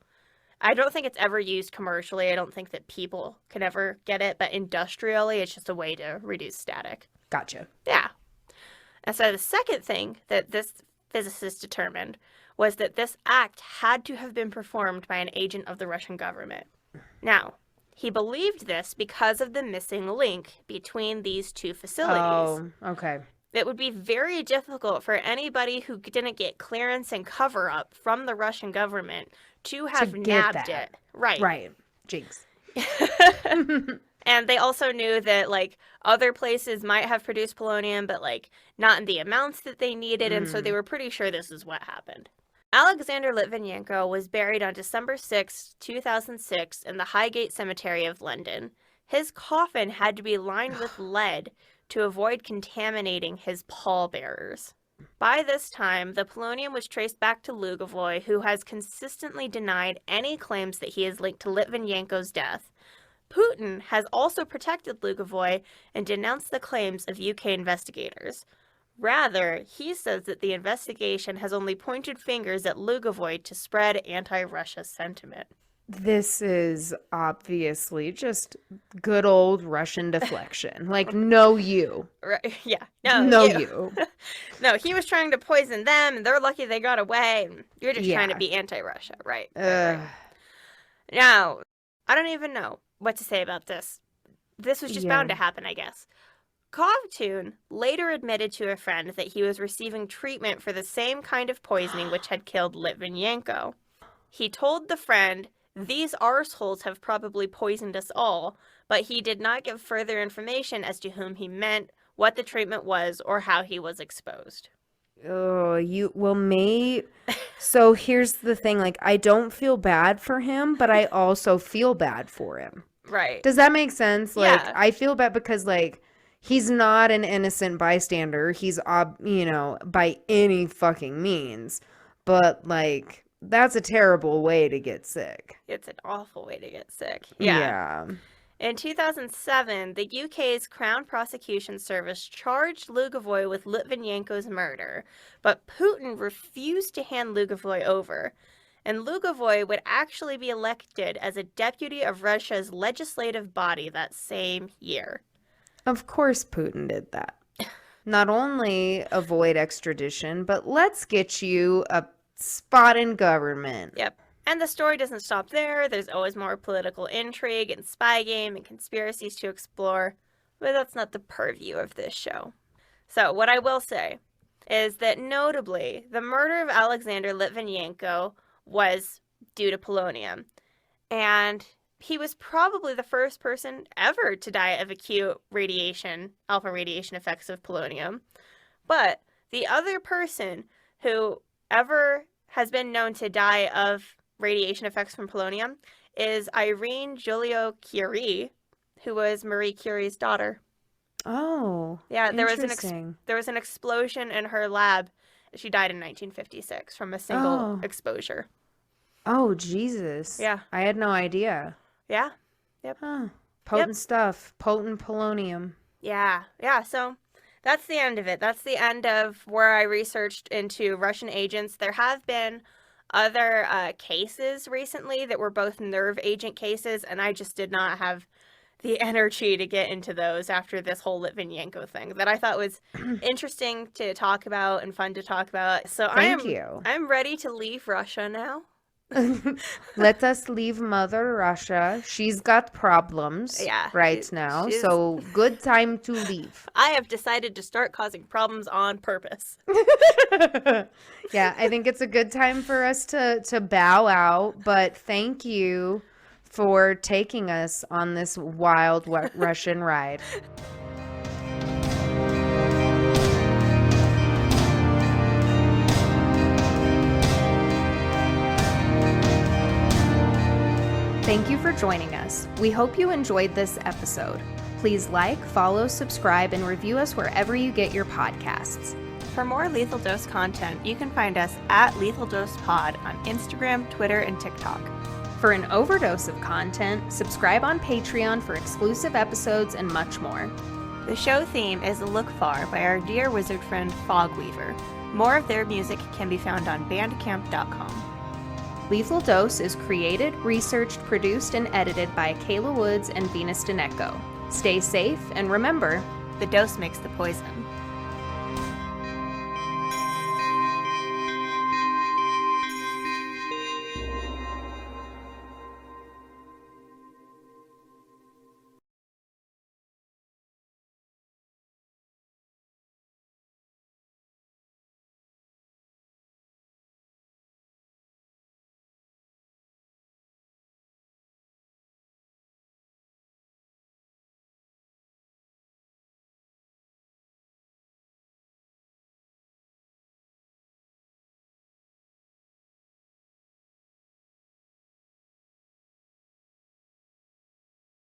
I don't think it's ever used commercially. I don't think that people can ever get it, but industrially, it's just a way to reduce static. Gotcha. Yeah. And so the second thing that this physicist determined was that this act had to have been performed by an agent of the Russian government. Now, he believed this because of the missing link between these two facilities. Oh, okay. It would be very difficult for anybody who didn't get clearance and cover-up from the Russian government to have nabbed it. Right. Right. Jinx. And they also knew that, like, other places might have produced polonium, but, like, not in the amounts that they needed, and so they were pretty sure this is what happened. Alexander Litvinenko was buried on December 6, 2006, in the Highgate Cemetery of London. His coffin had to be lined with lead to avoid contaminating his pallbearers. By this time, the polonium was traced back to Lugovoy, who has consistently denied any claims that he is linked to Litvinenko's death. Putin has also protected Lugovoy and denounced the claims of UK investigators. Rather, he says that the investigation has only pointed fingers at Lugovoy to spread anti-Russia sentiment. This is obviously just good old Russian deflection. Like, no you. Right, yeah. No, no you. No, he was trying to poison them, and they're lucky they got away. And you're just trying to be anti-Russia, right? Right. Now, I don't even know what to say about this. This was just bound to happen, I guess. Kovtun later admitted to a friend that he was receiving treatment for the same kind of poisoning which had killed Litvinenko. He told the friend, "These arseholes have probably poisoned us all," but he did not give further information as to whom he meant, what the treatment was, or how he was exposed. Oh, so here's the thing, like, I don't feel bad for him, but I also feel bad for him. Right. Does that make sense? Like, yeah. I feel bad because, like, he's not an innocent bystander. He's, by any fucking means. But, like, that's a terrible way to get sick. It's an awful way to get sick. Yeah. In 2007, the UK's Crown Prosecution Service charged Lugovoy with Litvinenko's murder, but Putin refused to hand Lugovoy over. And Lugovoy would actually be elected as a deputy of Russia's legislative body that same year. Of course Putin did that. Not only avoid extradition, but let's get you a spot in government. Yep. And the story doesn't stop there. There's always more political intrigue and spy game and conspiracies to explore. But that's not the purview of this show. So what I will say is that notably, the murder of Alexander Litvinenko was due to polonium. And he was probably the first person ever to die of acute alpha radiation effects of polonium. But The other person who ever has been known to die of radiation effects from polonium is Irene Joliot-Curie, who was Marie Curie's daughter. Oh, yeah, there was an explosion in her lab. She died in 1956 from a single exposure. Oh, Jesus. Yeah. I had no idea. Yeah. Yep. Huh. Potent stuff. Potent polonium. Yeah. Yeah. So that's the end of it. That's the end of where I researched into Russian agents. There have been other cases recently that were both nerve agent cases, and I just did not have the energy to get into those after this whole Litvinenko thing that I thought was interesting to talk about and fun to talk about. So I'm ready to leave Russia now. Let us leave Mother Russia. She's got problems right now, so good time to leave. I have decided to start causing problems on purpose. Yeah, I think it's a good time for us to bow out, but thank you for taking us on this wild Russian ride. Thank you for joining us. We hope you enjoyed this episode. Please like, follow, subscribe, and review us wherever you get your podcasts. For more Lethal Dose content, you can find us at Lethal Dose Pod on Instagram, Twitter, and TikTok. For an overdose of content, subscribe on Patreon for exclusive episodes and much more. The show theme is Look Far by our dear wizard friend Fogweaver. More of their music can be found on bandcamp.com. Lethal Dose is created, researched, produced, and edited by Kayla Woods and Venus Dinecko. Stay safe, and remember, the dose makes the poison.